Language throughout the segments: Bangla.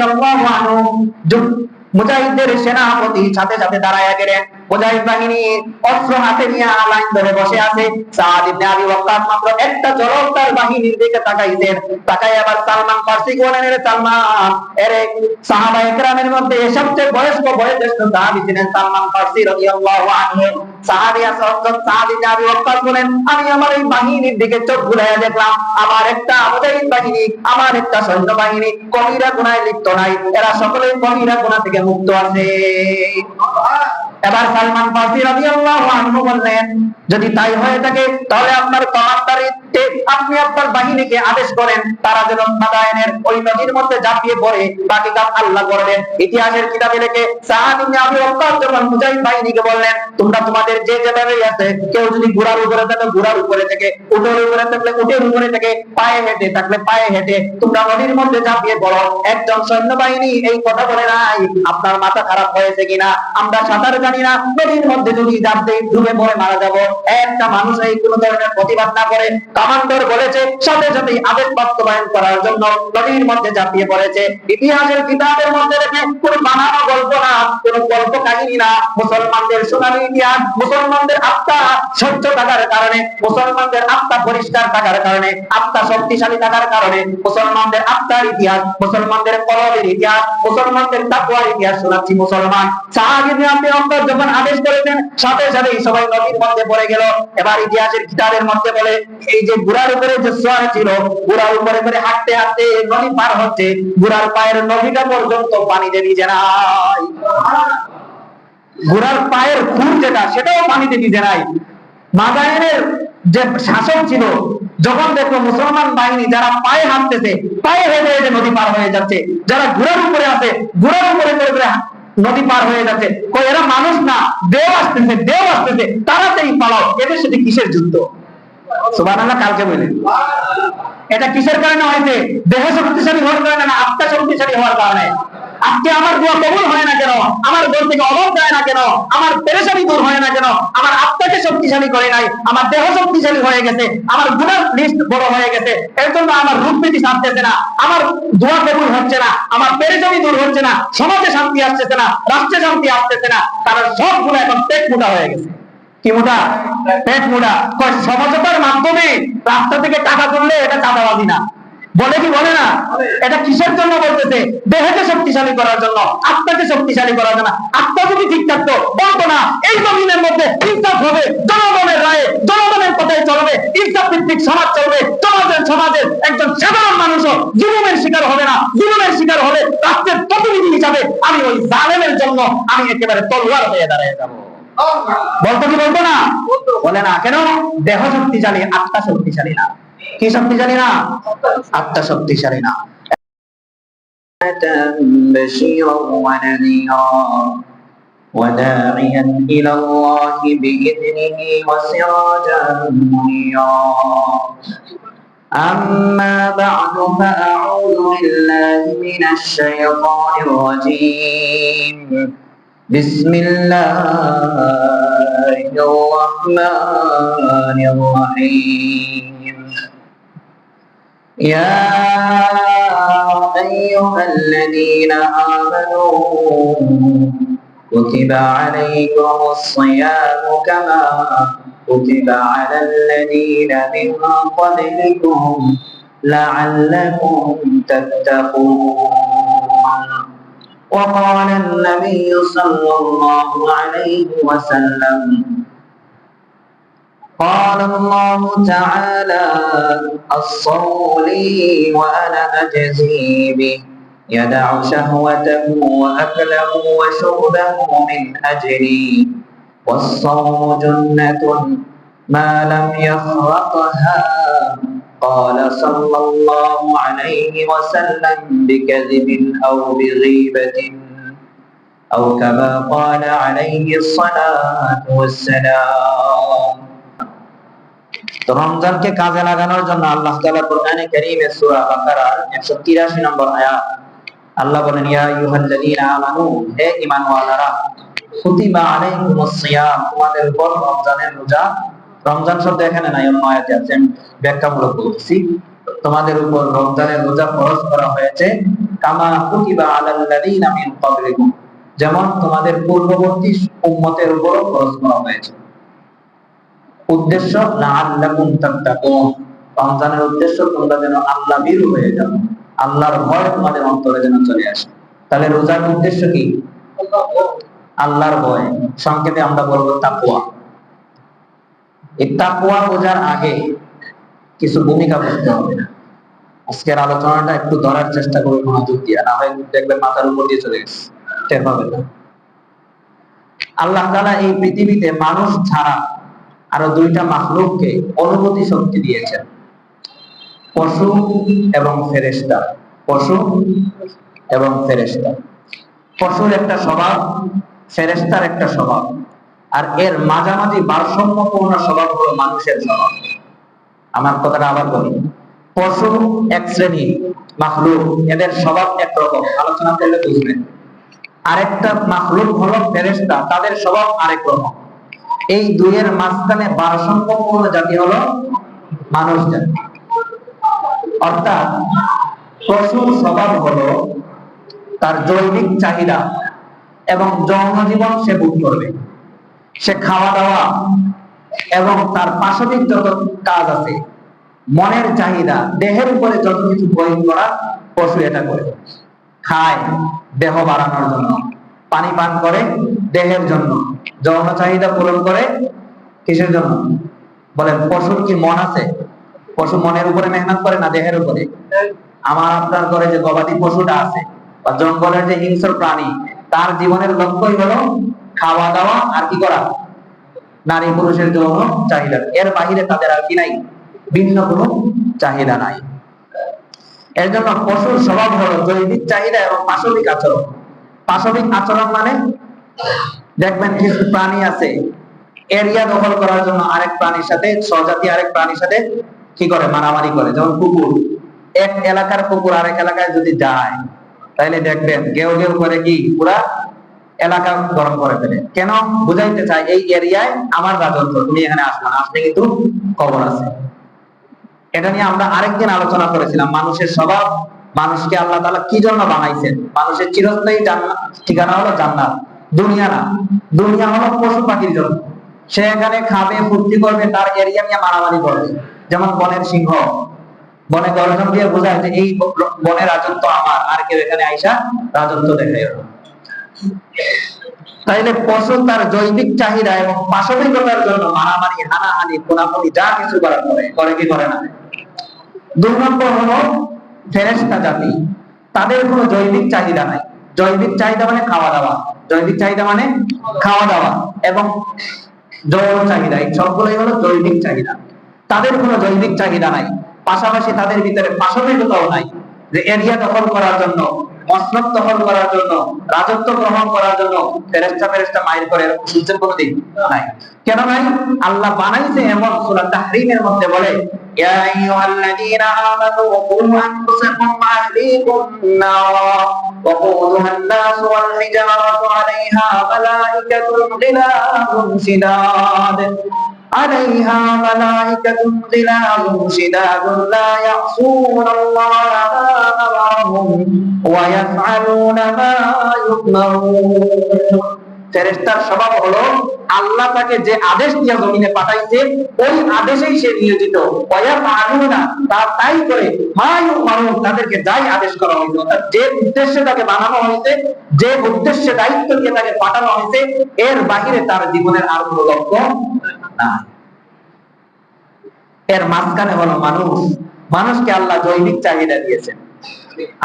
রাদিয়াল্লাহু আনহু মুজাহিদদের সেনাপতি সাথে সাথে দাঁড়ায়া গেলেন। মুজাহিদ বাহিনী অস্ত্র হাতে নিয়ে লাইন ধরে বসে আছে। সাদ ইবনে আবি ওয়াক্কাস মাত্র একটা ঝলক তার বাহিনীর দিকে তাকাইলেন। তাকাই আবার সালমান ফারসি বলেন, এর সালমান, এর সাহাবায়ে কেরামের মধ্যে সবচেয়ে বয়োজ্যেষ্ঠ সাহাবী ছিলেন সালমান ফারসি রাদিয়াল্লাহু আনহু। সাহাবী হযরত সাদ ইবনে আবি ওয়াক্কাস বলেন, আমি আমার এই বাহিনীর দিকে চোখ ঘুরাইয়া দেখলাম, আমার একটা মুজাহিদ বাহিনী, আমার একটা সৈন্য বাহিনী কবিরা গুনাহে লিপ্ত নাই, এরা সকলেই কবিরা গুনাহ থেকে মুক্ত আছে। এবার সালমান ফারসি রাদিয়াল্লাহু আনহু বললেন, যদি তাই হয়ে থাকে তাহলে আপনার কমান্ডারিতে আপনি আপনার বাহিনীকে আদেশ করেন তারা যেন মাদায়েনের ওই নদীর মধ্যে ঝাঁপিয়ে পড়ে বাকি কাজ আল্লাহ করবেন। ইতিহাসের কিতাবে লেখে সাদ ইবনে আবি ওয়াক্কাস যখন মুজাহিদ বাহিনীকে বললেন, তোমরা তোমাদের যে যেভাবে আছে, কেউ যদি ঘোড়ার উপরে থাকে ঘোড়ার উপরে থেকে, উটের উপরে থাকলে উটের উপরে থেকে, পায়ে হেঁটে থাকলে পায়ে হেঁটে তোমরা নদীর মধ্যে ঝাঁপিয়ে পড়ো। একজন সৈন্যবাহিনী এই কথা বলে নাই, আপনার মাথা খারাপ হয়েছে কিনা, আমরা সাঁতার জানি না, নদীর মধ্যে যদি ঝাঁপ দেই ডুবে পড়ে মারা যাব। একটা মানুষ এই কোন ধরনের প্রতিবাদ না করে কমান্ডার বলেছে, সাথে সাথে আদেশ বাস্তবায়ন করার জন্য নদীর মধ্যে ঝাঁপিয়ে পড়েছে। ইতিহাসের কিতাবের মধ্যে দেখে কোন বানানো গল্প না, কোন গল্প কাহিনী না, মুসলমানদের সোনালী ইতিহাস, মুসলমানদের আত্মা স্বচ্ছ থাকার কারণে, মুসলমানদের আত্মা পরিষ্কার থাকার কারণে, আত্মা শক্তিশালী থাকার কারণে মুসলমানদের আত্মার ইতিহাস, মুসলমানদের কলবের ইতিহাস, মুসলমানদের তাকওয়ার ইতিহাস শোনাচ্ছি। মুসলমান সাদ ইবনে আবি ওয়াক্কাস যখন আদেশ করেছেন সাথে সাথে সবাই নদীর মধ্যে পড়ে গেল। এবার ইতিহাসের কিতাবের মধ্যে বলে, এই যে ঘোড়ার উপরে যে সওয়ার ছিল, ঘোড়ার উপরে করে হাঁটতে হাঁটতে নদী পার হচ্ছে, ঘোড়ার পায়ের নদীটা পর্যন্ত পানিতে ভিজে নাই। ঘোড়ার পায়ের খুর যেটা সেটাও পানিতে ভিজে নাই। মাদায়েনের যে শাসক ছিল যখন দেখলো মুসলমান বাহিনী যারা পায়ে হাঁটতেছে, পায়ে হেঁটে হেঁটে নদী পার হয়ে যাচ্ছে, যারা ঘোড়ার উপরে আছে ঘোড়ার উপরে করে নদী পার হয়ে যাচ্ছে, এরা মানুষ না, দেও আসতেছে, দেও আসতেছে, তাড়াতাড়ি পালাও, এদের সাথে কিসের যুদ্ধ? সুবহানাল্লাহ কালকে বলেন, এটা কিসের কারণে হয়েছে? দেহ শক্তিশালী হওয়ার কারণে না, আত্মা শক্তিশালী হওয়ার কারণে। আজকে আমার দোয়া কবুল হয় না কেন? আমার ঘর থেকে অভাব যায় না কেন? আমার পেরেশানি দূর হয় না কেন? আমার আত্মাকে শক্তিশালী করে নাই, আমার দেহ শক্তিশালী হয়ে গেছে, আমার গুনার লিস্ট বড় হয়ে গেছে, এর জন্য আমার রূপ বৃদ্ধি ছাড়তেছে না, আমার দোয়া কবুল হচ্ছে না, আমার পেরেশানি দূর হচ্ছে না, সমাজে শান্তি আসতেছে না, রাষ্ট্রে শান্তি আসতেছে না, কারণ সবগুলো এখন পেট মোটা হয়ে গেছে। কি মোটা? পেট মোটা। সমঝোতার মাধ্যমে রাস্তা থেকে টাকা তুললে এটা চাঁদাবাজি না, বলে কি বলে না? এটা কিসের জন্য বলতেছে? দেহকে শক্তিশালী করার জন্য, আত্মাকে শক্তিশালী করার জন্য। আত্মা যদি ঠিক থাকতো বলতো না এই জমিনের মধ্যে ইনসাফ হবে, জনগণের রায়ে জনগণের কথাই চলবে, ইনসাফ ভিত্তিক সমাজ চলবে, সমাজের একজন সাধারণ মানুষও জুলুমের শিকার হবে না, জুলুমের শিকার হলে রাষ্ট্রের প্রতিনিধি হিসাবে আমি ওই জালেমের জন্য আমি একেবারে তলোয়ার হয়ে দাঁড়িয়ে যাবো। বলতো কি বলতো না? বলে না কেন? দেহ শক্তিশালী, আত্মা শক্তিশালী না। কি শক্তিশালী না? আত্মা শক্তিশালী না। بشيرا ونذيرا وداعيا إلى الله بإذنه وسراجا منيرا أما بعد فأعوذ بالله من الشيطان الرجيم بسم الله الرحمن الرحيم يا أيها الذين آمنوا كتب عليكم الصيام كما كتب على الذين من قبلكم لعلكم تتقون وقال النبي صلى الله عليه وسلم قال الله تعالى الصوم لي وأنا أجزي به يدع شهوته وأكله وشربه من أجلي والصوم جنة ما لم يخرقها قال صلى الله عليه وسلم بكذب أو بغيبة أو كما قال عليه الصلاة والسلام রমজানকে কাজে লাগানোর জন্য আল্লাহ তাআলা কোরআনে কারীমে সূরা বাকারার 183 নম্বর আয়াত আল্লাহ বলেন, ইয়া আইয়ুহাল্লাযীনা আমানু, হে ঈমানওয়ালারা, কুতিবা আলাইকুমুস সিয়াম, তোমাদের উপর রমজানের রোজা। রমজান শব্দ এখানে নাই, অন্য আয়াতে আছে, ব্যাখ্যামূলক বলছি। তোমাদের উপর রমজানের রোজা ফরজ করা হয়েছে কামা কুতিবা আলাল্লাযীনা মিন ক্বাবলিকুম, যেমন তোমাদের পূর্ববর্তী উম্মতের উপর ফরজ করা হয়েছে। উদ্দেশ্য লাআল্লাকুম তাত্তাকুন, রমজানের উদ্দেশ্য তোমরা যেন আল্লাহ ভীরু হয়ে যাও, আল্লাহর ভয় তোমাদের অন্তরে যেন চলে আসে। তাহলে রোজার উদ্দেশ্য কি? আল্লাহর ভয়, সংক্ষেপে আমরা বলবো তাকওয়া। এই তাকওয়া বোঝার আগে কিছু ভূমিকা বুঝতে হবে। আজকের আলোচনাটা একটু ধরার চেষ্টা করবে মনোযোগ দিয়ে, না হয় দেখবেন মাথার উপর দিয়ে চলে গেছে, টের পাবেন না। আল্লাহ তাআলা এই পৃথিবীতে মানুষ ছাড়া আরো দুইটা মাখলুককে অনুভূতি শক্তি দিয়েছেন, পশু এবং ফেরেশতা। পশু এবং ফেরেশতা, পশুর একটা স্বভাব, ফেরেশতার একটা স্বভাব, আর এর মাঝামাঝি ভারসাম্যপূর্ণ স্বভাব হলো মানুষের স্বভাব। আমার কথাটা আবার বলি, পশু এক শ্রেণীর মাখলুক, এদের স্বভাব একরকম, আলোচনা করলে বুঝবেন। আরেকটা মাখলুক হলো ফেরেশতা, তাদের স্বভাব আরেক রকম। এই দুইয়ের মাঝখানে ভারসাম্যপূর্ণ জাতি হলো মানুষ জাতি। অর্থাৎ পশুর স্বভাব হলো তার জৈবিক চাহিদা এবং যৌন জীবন সে ভোগ করবে, সে খাওয়া দাওয়া এবং তার পাশবিক যত কাজ আছে, মনের চাহিদা, দেহের উপরে যত কিছু প্রয়োগ করা, পশু এটা করে। খায় দেহ বাড়ানোর জন্য, পানি পান করে দেহের জন্য, যৌন চাহিদা পূরণ করে কিসের জন্য? বলেন, পশুর কি মন আছে? পশু মনের উপরে মেহনত করে না দেহের উপরে? আমার আপনার ঘরে যে গবাদি পশুটা আছে বা জঙ্গলের যে হিংস্র প্রাণী, তার জীবনের লক্ষ্যই হলো খাওয়া দাওয়া আর কি করা, নারী পুরুষের যৌন চাহিদা। এর বাহিরে তাদের আর কি নাই, ভিন্ন কোনো চাহিদা নাই। এর জন্য পশুর স্বভাব হলো জৈবিক চাহিদা এবং পাশবিক আচরণ। পাশবিক আচরণ মানে দেখবেন কিছু প্রাণী আছে এরিয়া দখল করার জন্য আরেক প্রাণীর সাথে, স্বজাতি আরেক প্রাণীর সাথে কি করে, মারামারি করে। যেমন কুকুর, এক এলাকার কুকুর আরেক এলাকায় যদি যায়, তাহলে দেখবেন গেউ গেউ করে কি পুরা এলাকা গরম করে ফেলে। কেন? বুঝাইতে চায় এই এরিয়ায় আমার রাজত্ব, তুমি এখানে আসবে না, আসলে কিন্তু খবর আছে। এটা নিয়ে আমরা আরেকদিন আলোচনা করেছিলাম। মানুষের স্বভাব, মানুষকে আল্লাহ তাআলা কি জন্য বানাইছেন? মানুষের চিরস্থায়ী ঠিকানা হলো জান্নাত, দুনিয়া না। দুনিয়া হলো পশু পাখির জন্য, সে এখানে খাবে, ফুর্তি করবে, তার এরিয়া নিয়ে মারামারি করবে। যেমন বনের সিংহ বনে গর্জন দিয়ে বোঝায় যে এই বনের রাজত্ব আমার, আর কেউ এখানে আইসা রাজত্ব দেখায়। তাইলে পশু তার জৈবিক চাহিদা এবং পাশবিকতার জন্য মারামারি, হানাহানি, খুনাখুনি যা কিছু করার করে কি করে না। 2 নম্বর হলো ফেরেশতা জাতি, তাদের কোনো জৈবিক চাহিদা নাই। জৈবিক চাহিদা মানে খাওয়া দাওয়া, জৈবিক চাহিদা মানে খাওয়া দাওয়া এবং যৌন চাহিদা, এই সবগুলোই হলো জৈবিক চাহিদা। তাদের কোনো জৈবিক চাহিদা নাই, পাশাপাশি তাদের ভিতরে পাশবিকতাও নাই, যে এরিয়া দখল করার জন্য, মসনদ দখল করার জন্য, রাজত্ব গ্রহণ করার জন্য ফেরেশতা মাইর করে, এরকম শুনছেন কোনদিন? নাই। কেন নাই? আল্লাহ বানাইছে এমন। সূরা তাহরীমের মধ্যে বলে, ইয়া আইয়ুহাল্লাযীনা আমানু কু আনফুসাকুম ওয়া আহলিকুম নারা ওয়া কুদুহা আন-নাস ওয়াল হিজারাতু আলাইহা মালাইকাতুন গিলাযুন শিদাদ عليها ملائكة غلاظ شداد لا يعصون الله ما أمرهم ويفعلون ما يؤمرون। ফেরেশতার স্বভাব হলো আল্লাহ তাকে যে আদেশ দিয়ে জমিনে পাঠাইছে, ওই আদেশেই সে নিয়োজিত। ওয়ায়াফআলুনা, তাই করে, মা ইউমারুন, তাদেরকে যাই আদেশ করা হয়েছে, অর্থাৎ যে উদ্দেশ্যে তাকে বানানো হয়েছে, যে উদ্দেশ্যে দায়িত্ব দিয়ে তাকে পাঠানো হয়েছে, এর বাহিরে তার জীবনের আর কোনো লক্ষ্য নাই। এর মাঝখানে হলো মানুষ। মানুষকে আল্লাহ জৈবিক চাহিদা দিয়েছেন,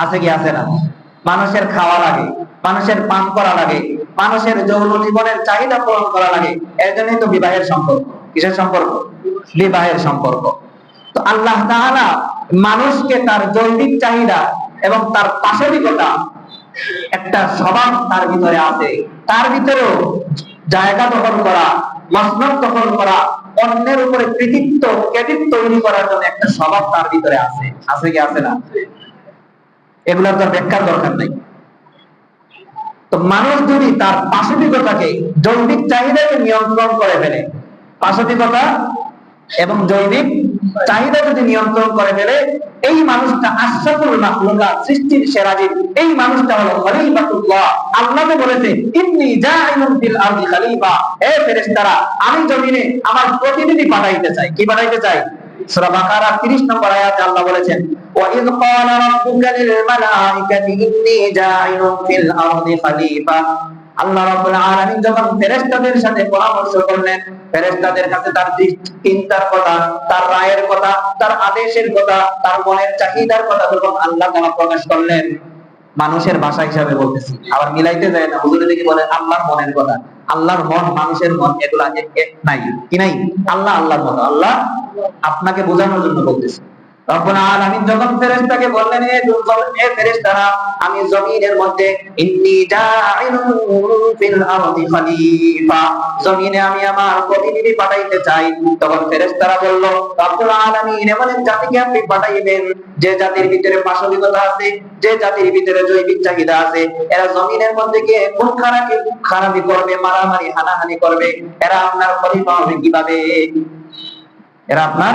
আছে কি আছে না? মানুষের খাওয়া লাগে, মানুষের পান করা লাগে, মানুষের যৌন জীবনের চাহিদা পূরণ করা লাগে। এর জন্যই তো বিবাহের সম্পর্ক। কিসের সম্পর্ক? বিবাহের সম্পর্ক। তো আল্লাহ তাআলা মানুষকে তার জৈবিক চাহিদা এবং তার পাশবিকতা, একটা স্বভাব তার ভিতরে আছে, তার ভিতরেও জায়গা দখল করা, মসনদ দখল করা, অন্যের উপরে কৃতিত্ব, ক্রেডিট তৈরি করার জন্য একটা স্বভাব তার ভিতরে আছে। আছে কি আছে না? এগুলোর তো ব্যাখ্যার দরকার নাই। তো মানুষ যদি তার পাশবিকতাকে, জৈবিক চাহিদাকে নিয়ন্ত্রণ করে ফেলে, পাশবিকতা এবং জৈবিক চাহিদা যদি নিয়ন্ত্রণ করে ফেলে, এই মানুষটা আশরাফুল মাখলুকাত, সৃষ্টির সেরা জীব, এই মানুষটা হলো খলিফাতুল্লাহ। আল্লাহ তো বলেছে ইন্নী জাইলুন ফিল আরদি খলিফা, হে ফেরেশতারা আমি জমিনে আমার প্রতিনিধি পাঠাইতে চাই। কি পাঠাইতে চাই? সূরা বাকারা 30 নম্বর আয়াতে আল্লাহ বলেছেন ওয়া ইয ক্বালা রাব্বুকা লিল মালাইকাতি ইন্নী জাইলুন ফিল আরদি খলিফা। আল্লাহ রাব্বুল আলামিন যখন ফেরেশতাদের সাথে পরামর্শ করলেন, ফেরেশতাদের কাছে তার চিন্তার কথা, তার রায়ের কথা, তার আদেশের কথা, তার মনের চাহিদার কথা যখন আল্লাহ তাআলা প্রকাশ করলেন, মানুষের ভাষা হিসাবে বলতেছি, আবার মিলাইতে যায় না। হুজুরে দেখি বলে আল্লাহর মনের কথা, আল্লাহর মন মানুষের মন এগুলা এক নাই, কি নাই? আল্লাহ আল্লাহর মত, আল্লাহ আপনাকে বোঝানোর জন্য বলতেছি। রব্বুল আলামিন যখন ফেরেশতাকে বললেন হে ফেরেশতারা আমি জমিনের মধ্যে ইন্নী জাইলুন ফিল আরদি খলিফা, জমিনে আমি আমার প্রতিনিধি পাঠাইতে চাই, তখন ফেরেশতারা বলল রব্বুল আলামিন এমন এক জাতিকে আপনি পাঠাইবেন যে জাতির ভিতরে পাশবিকতা আছে, যে জাতির ভিতরে জৈবিক চাহিদা আছে, এরা জমিনের মধ্যে গিয়ে খুন খারাপি করবে, মারামারি হানাহানি করবে, এরা আপনার খলিফা হবে কিভাবে? এরা আপনার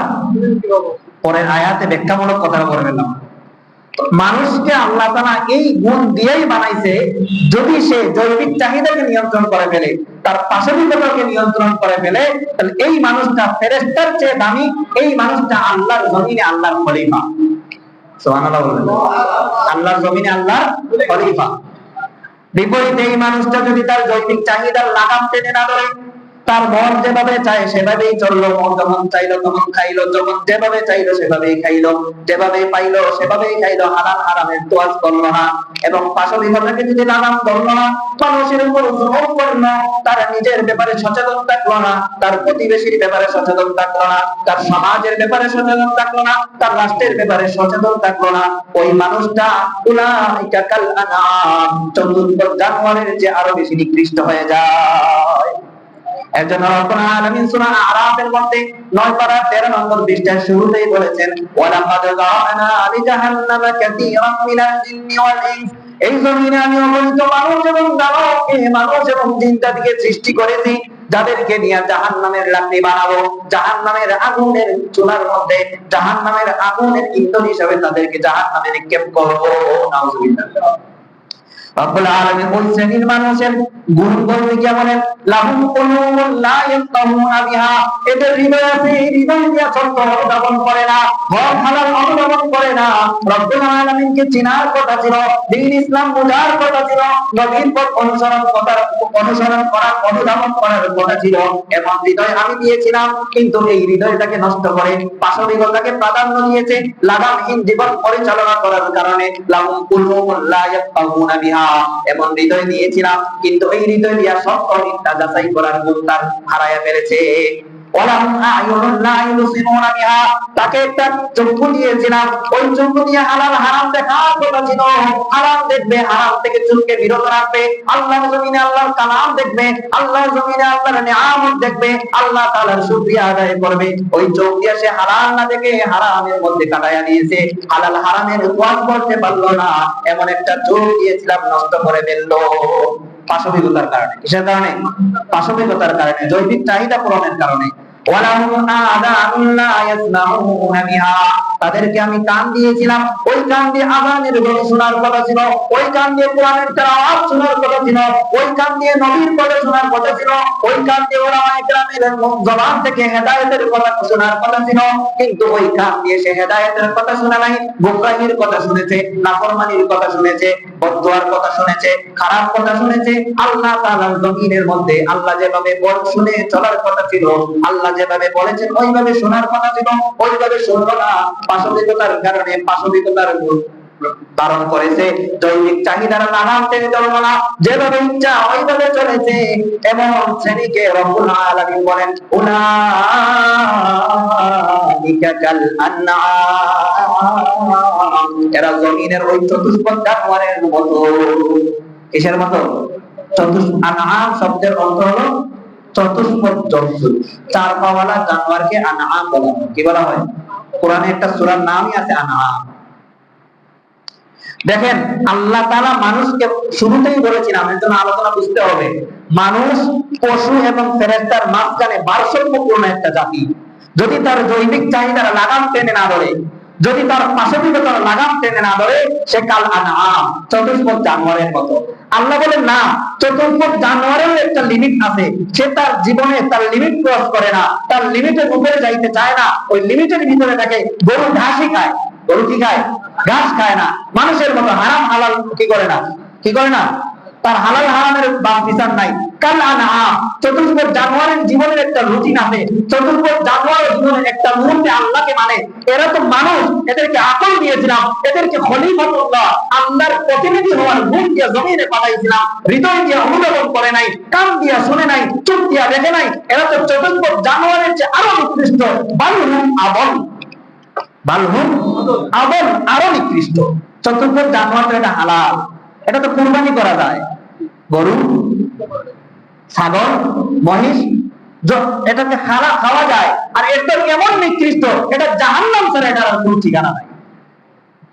পরের আয়াতে ব্যাখ্যামূলক কথা বলবেন না। মানুষকে আল্লাহ তাআলা এই গুণ দিয়েই বানাইছে, যদি সে জৈবিক চাহিদাকে নিয়ন্ত্রণ করে ফেলে, তার পাশবিকতাকে নিয়ন্ত্রণ করে ফেলে, তাহলে এই মানুষটা ফেরেশতার চেয়ে দামি, এই মানুষটা আল্লাহর জমিনে আল্লাহর খলিফা। সুবহানাল্লাহ বলেন। আল্লাহর জমিনে আল্লাহর খলিফা। বিপরীতে এই মানুষটা যদি তার জৈবিক চাহিদার লাগাম টেনে না ধরে, তার মন যেভাবে চায় সেভাবেই চললো, মন যখন চাইলো তখন খাইলো, যখন যেভাবে চাইলো সেভাবেই খাইলো, যেভাবে পাইলো সেভাবেই খাইলো, হালাল হারামের তোয়াজ করলো না, এবং পাশবিকতাকে যদি লাগাম ধরলো না, মানুষের উপর জুলুম করলো না, তার নিজের ব্যাপারে সচেতন থাকলো না, তার প্রতিবেশীর ব্যাপারে সচেতন থাকলো না, তার সমাজের ব্যাপারে সচেতন থাকলো না, তার রাষ্ট্রের ব্যাপারে সচেতন থাকলো না, ওই মানুষটা উলাইকা কাল আনআম, চতুর্থ জানোয়ারের যে আরো বেশি নিকৃষ্ট হয়ে যায়। এজন্য রব্বুল আলামিন সূরা আরাফের মধ্যে 9 পারা 13 নম্বর পৃষ্ঠার শুরুতেই বলেছেন ওয়ালাকাদ যাআনা আলি জাহান্নামা কাসীরাম মিনাল জিন্নি ওয়াল ইনস, এই জমিনে আমি অগণিত মানুষ এবং দানবকে, মানুষ এবং জিন জাতিকে সৃষ্টি করেছি, যাদেরকে নিয়ে জাহান্নামের লাকড়ি বানাবো, জাহান্নামের আগুনের চুলার মধ্যে, জাহান্নামের আগুনের ইন্ধন হিসেবে তাদেরকে জাহান্নামে নিক্ষেপ করব। নাউযুবিল্লাহ। রব্বুল আলামিন ওই শ্রেণীর মানুষের গুণ বলতে কেমন? লাহুম কুলুবুন লা ইয়াফকাহুনা বিহা, এদের হৃদয় আছে, হৃদয় দিয়ে সত্য অনুধাবন করে না, হক হালাল অনুধাবন করে না, রব্বুল আলামিনকে চিনার কথা ছিল, দ্বীন ইসলাম বোঝার কথা ছিল, নবীর পথ অনুসরণ করার অনুধাবন করার কথা ছিল, এমন হৃদয় আমি দিয়েছিলাম, কিন্তু এই হৃদয়টাকে নষ্ট করে পাশবিকতাকে প্রাধান্য দিয়েছে, লাগামহীন জীবন পরিচালনা করার কারণে লাহুম কুলুবুন লা ইয়াফকাহুনা বিহা, এমন হৃদয় দিয়েছিলাম, কিন্তু এই হৃদয় দিয়া সত্য মিথ্যা যাচাই করার গুণ তার হারায়া ফেলেছে। ওয়ালাহুম আ'য়ুনুন লা ইউবসিরুনা বিহা, তাকে একটা চক্ষু দিয়েছিলাম, ওই চক্ষু দিয়ে হালাল হারাম দেখার কথা ছিল, হারাম দেখবে, হারাম থেকে চোখকে বিরত রাখবে, আল্লাহর জমিনে আল্লাহর কালাম দেখবে, আল্লাহর জমিনে আল্লাহর নিয়ামত দেখবে, আল্লাহ তাআলার শুকরিয়া আদায় করবে। ওই চোখ দিয়ে সে হালাল না দেখে হারামের মধ্যে কাটায়া দিয়েছে, হালাল হারামের ওয়াজ করতে পারলো না, এমন একটা চোখ দিয়েছিলাম, নষ্ট করে ফেললো। পাশবিকতার কারণে। কিসের কারণে? পাশবিকতার কারণে, জৈবিক চাহিদা পূরণের কারণে। ওয়ালাহুম আযানুন লা ইয়াসমাউনা বিহা, তাদেরকে আমি কান দিয়েছিলাম, ওই কান দিয়ে আযানের ধ্বনি শোনার কথা ছিল, ওই কান দিয়ে কোরআনের তেলাওয়াত শোনার কথা ছিল, ওই কান দিয়ে নবীর কথা শোনার কথা ছিল, ওই কান দিয়ে উলামায়ে কেরামের জবান থেকে হেদায়েতের কথা শোনার কথা ছিল, কিন্তু ওই কান দিয়ে সে হেদায়েতের কথা শোনা নাই, গোমরাহির কথা শুনেছে, নাফরমানির কথা শুনেছে, বদদুয়ার কথা শুনেছে, খারাপ কথা শুনেছে। আল্লাহ তাআলার জমিনের মধ্যে আল্লাহ যেভাবে শুনে চলার কথা ছিল, আল্লাহ যেভাবে বলেছেন ওইভাবে শোনার কথা ছিল, ওইভাবে শুনলো না, পাশবিকতার কারণে পাশবিকতার ধারণ করেছে, জৈবিক চাহিদার লাগাম টেনে চললো না, যেভাবে ইচ্ছা ওইভাবে চলেছে। এমন শ্রেণীকে রব্বুল আলামিন বলেন উলাইকা কাল আনআম, এরা জমিনের ওই চতুষ্পদ জানোয়ারের মতো। কিসের মতো? আনআম শব্দের অর্থ হলো চতুষ্পদ জন্তু, চার পাওয়ালা জানোয়ারকে আনআম বলা হয়। কি বলা হয়? কোরআনে একটা সূরার নামই আছে আনআম। দেখেন আল্লাহ তাআলা মানুষকে শুরুতেই বলেছিলাম, এর জন্য আলোচনা বুঝতে হবে, মানুষ পশু এবং ফেরেশতার মাঝখানে ভারসাম্যপূর্ণ একটা জাতি। যদি তার জৈবিক চাহিদার লাগাম টেনে না ধরে, যদি তার পাশবিকতার লাগাম টেনে না ধরে, সে কাল আনআম, চতুষ্পদ জানোয়ারের মতো। আল্লাহ বলেন না, চতুষ্পদ জানোয়ারের একটা লিমিট আছে, সে তার জীবনে তার লিমিট ক্রস করে না, তার লিমিটের উপরে যাইতে চায় না, ওই লিমিটের ভিতরে থাকে। গরু ঘাসই খায়, গরু কি খায়? ঘাস খায় না। মানুষের মতো হারাম হালাল কি করে না, কি করে না, তার হালাল হারামের বাম বিচার নাই। কাল আনআম, চতুষ্পদ জানোয়ারের জীবনের একটা রুটিন আছে, চতুষ্পদ জানোয়ারের জীবনের একটা মুহূর্তে আল্লাহকে মানে। এরা তো মানুষ, এদেরকে আকল দিয়েছিলাম, এদেরকে খলিফাতুল্লাহ, আল্লাহর প্রতিনিধি হওয়ার গুণ দিয়ে জমিনে পাঠাইছিলাম, হৃদয় দিয়ে অনুধাবন করে নাই, কান দিয়ে শুনে নাই, চোখ দিয়ে দেখে নাই। এরা তো চতুষ্পদ জানোয়ারের চেয়ে আরো নিকৃষ্ট। বালহুম আবল, বালহুম আবল, আরো নিকৃষ্ট। চতুষ্পদ জানোয়ার তো এটা হালাল, এটা তো কুরবানি করা যায়। গরু, ছাগল, মহিষ, এটাকে খাওয়া যায়। আর এটা কেমন নিকৃষ্ট, এটা জাহান্নাম ছাড়া এটার আর কোনো ঠিকানা নাই।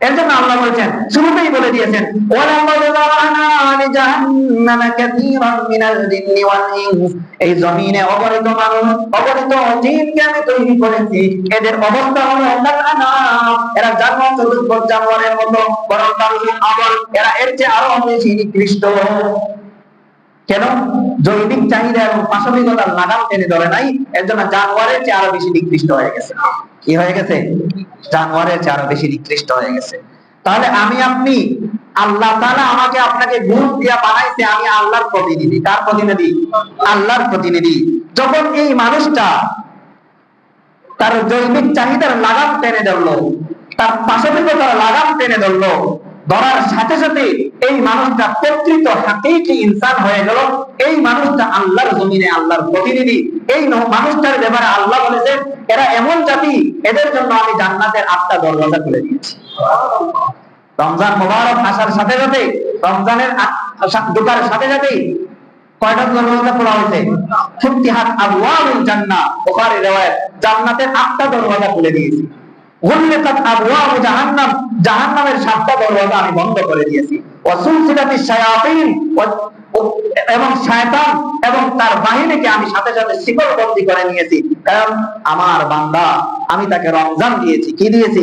এর জন্য আল্লাহ বলেছেন, শুরুতেই বলে দিয়েছেন, এই জমিনে অগণিত মানুষ, অগণিত জিনকে আমি তৈরি করেছি, এদের অবস্থা হলো এরা জানোয়ার, চতুষ্পদ জানোয়ারের মতো, বরং এরা এর চেয়ে আরো বেশি নিকৃষ্ট। কেন? জৈবিক চাহিদা এবং পাশবিকতার লাগাম টেনে ধরে নাই, এর জন্য জানোয়ারের চেয়ে আরো বেশি নিকৃষ্ট হয়ে গেছে। কি হয়ে গেছে? জানোয়ারের চেয়ে আরো বেশি নিকৃষ্ট হয়ে গেছে। তাহলে আমি আপনি, আল্লাহ তাআলা আমাকে আপনাকে গুণ দিয়া বানাইছে, আমি আল্লাহর প্রতিনিধি। কার প্রতিনিধি? আল্লাহর প্রতিনিধি। যখন এই মানুষটা তার জৈবিক চাহিদার লাগাম টেনে ধরলো, তার পাশবিকতার লাগাম টেনে ধরলো, ধরার সাথে সাথে এই মানুষটা প্রকৃত হাকিকি ইনসান হয়ে গেল। এই মানুষটা আল্লাহর জমিনে আল্লাহর প্রতিনিধি। এই মানুষটার ব্যাপারে আল্লাহ বলেছেন, এরা এমন জাতি, এদের জন্য আমি জান্নাতের 8টা দরজা খুলে দিয়েছি। রমজান মুবারক আসার সাথে সাথে, রমজানের ঢোকার সাথে সাথে কয়টা দরজা খোলা হয়েছে? ফুতিহাত আবওয়াবুল জান্নাহ, বুখারী riwayat, জান্নাতের 8টা দরজা খুলে দিয়েছি। গুল্লিকাত আবওয়াবু জাহান্নাম, জাহান্নামের 7টা দরজা আমি বন্ধ করে দিয়েছি। ওয়া সুলসিলাতিশ শায়াতিন, এবং শয়তান এবং তার বাহিনীকে আমি সাথে সাথে শিকলবন্দি করে নিয়েছি। কারণ আমার বান্দা, আমি তাকে রমজান দিয়েছি। কি দিয়েছি?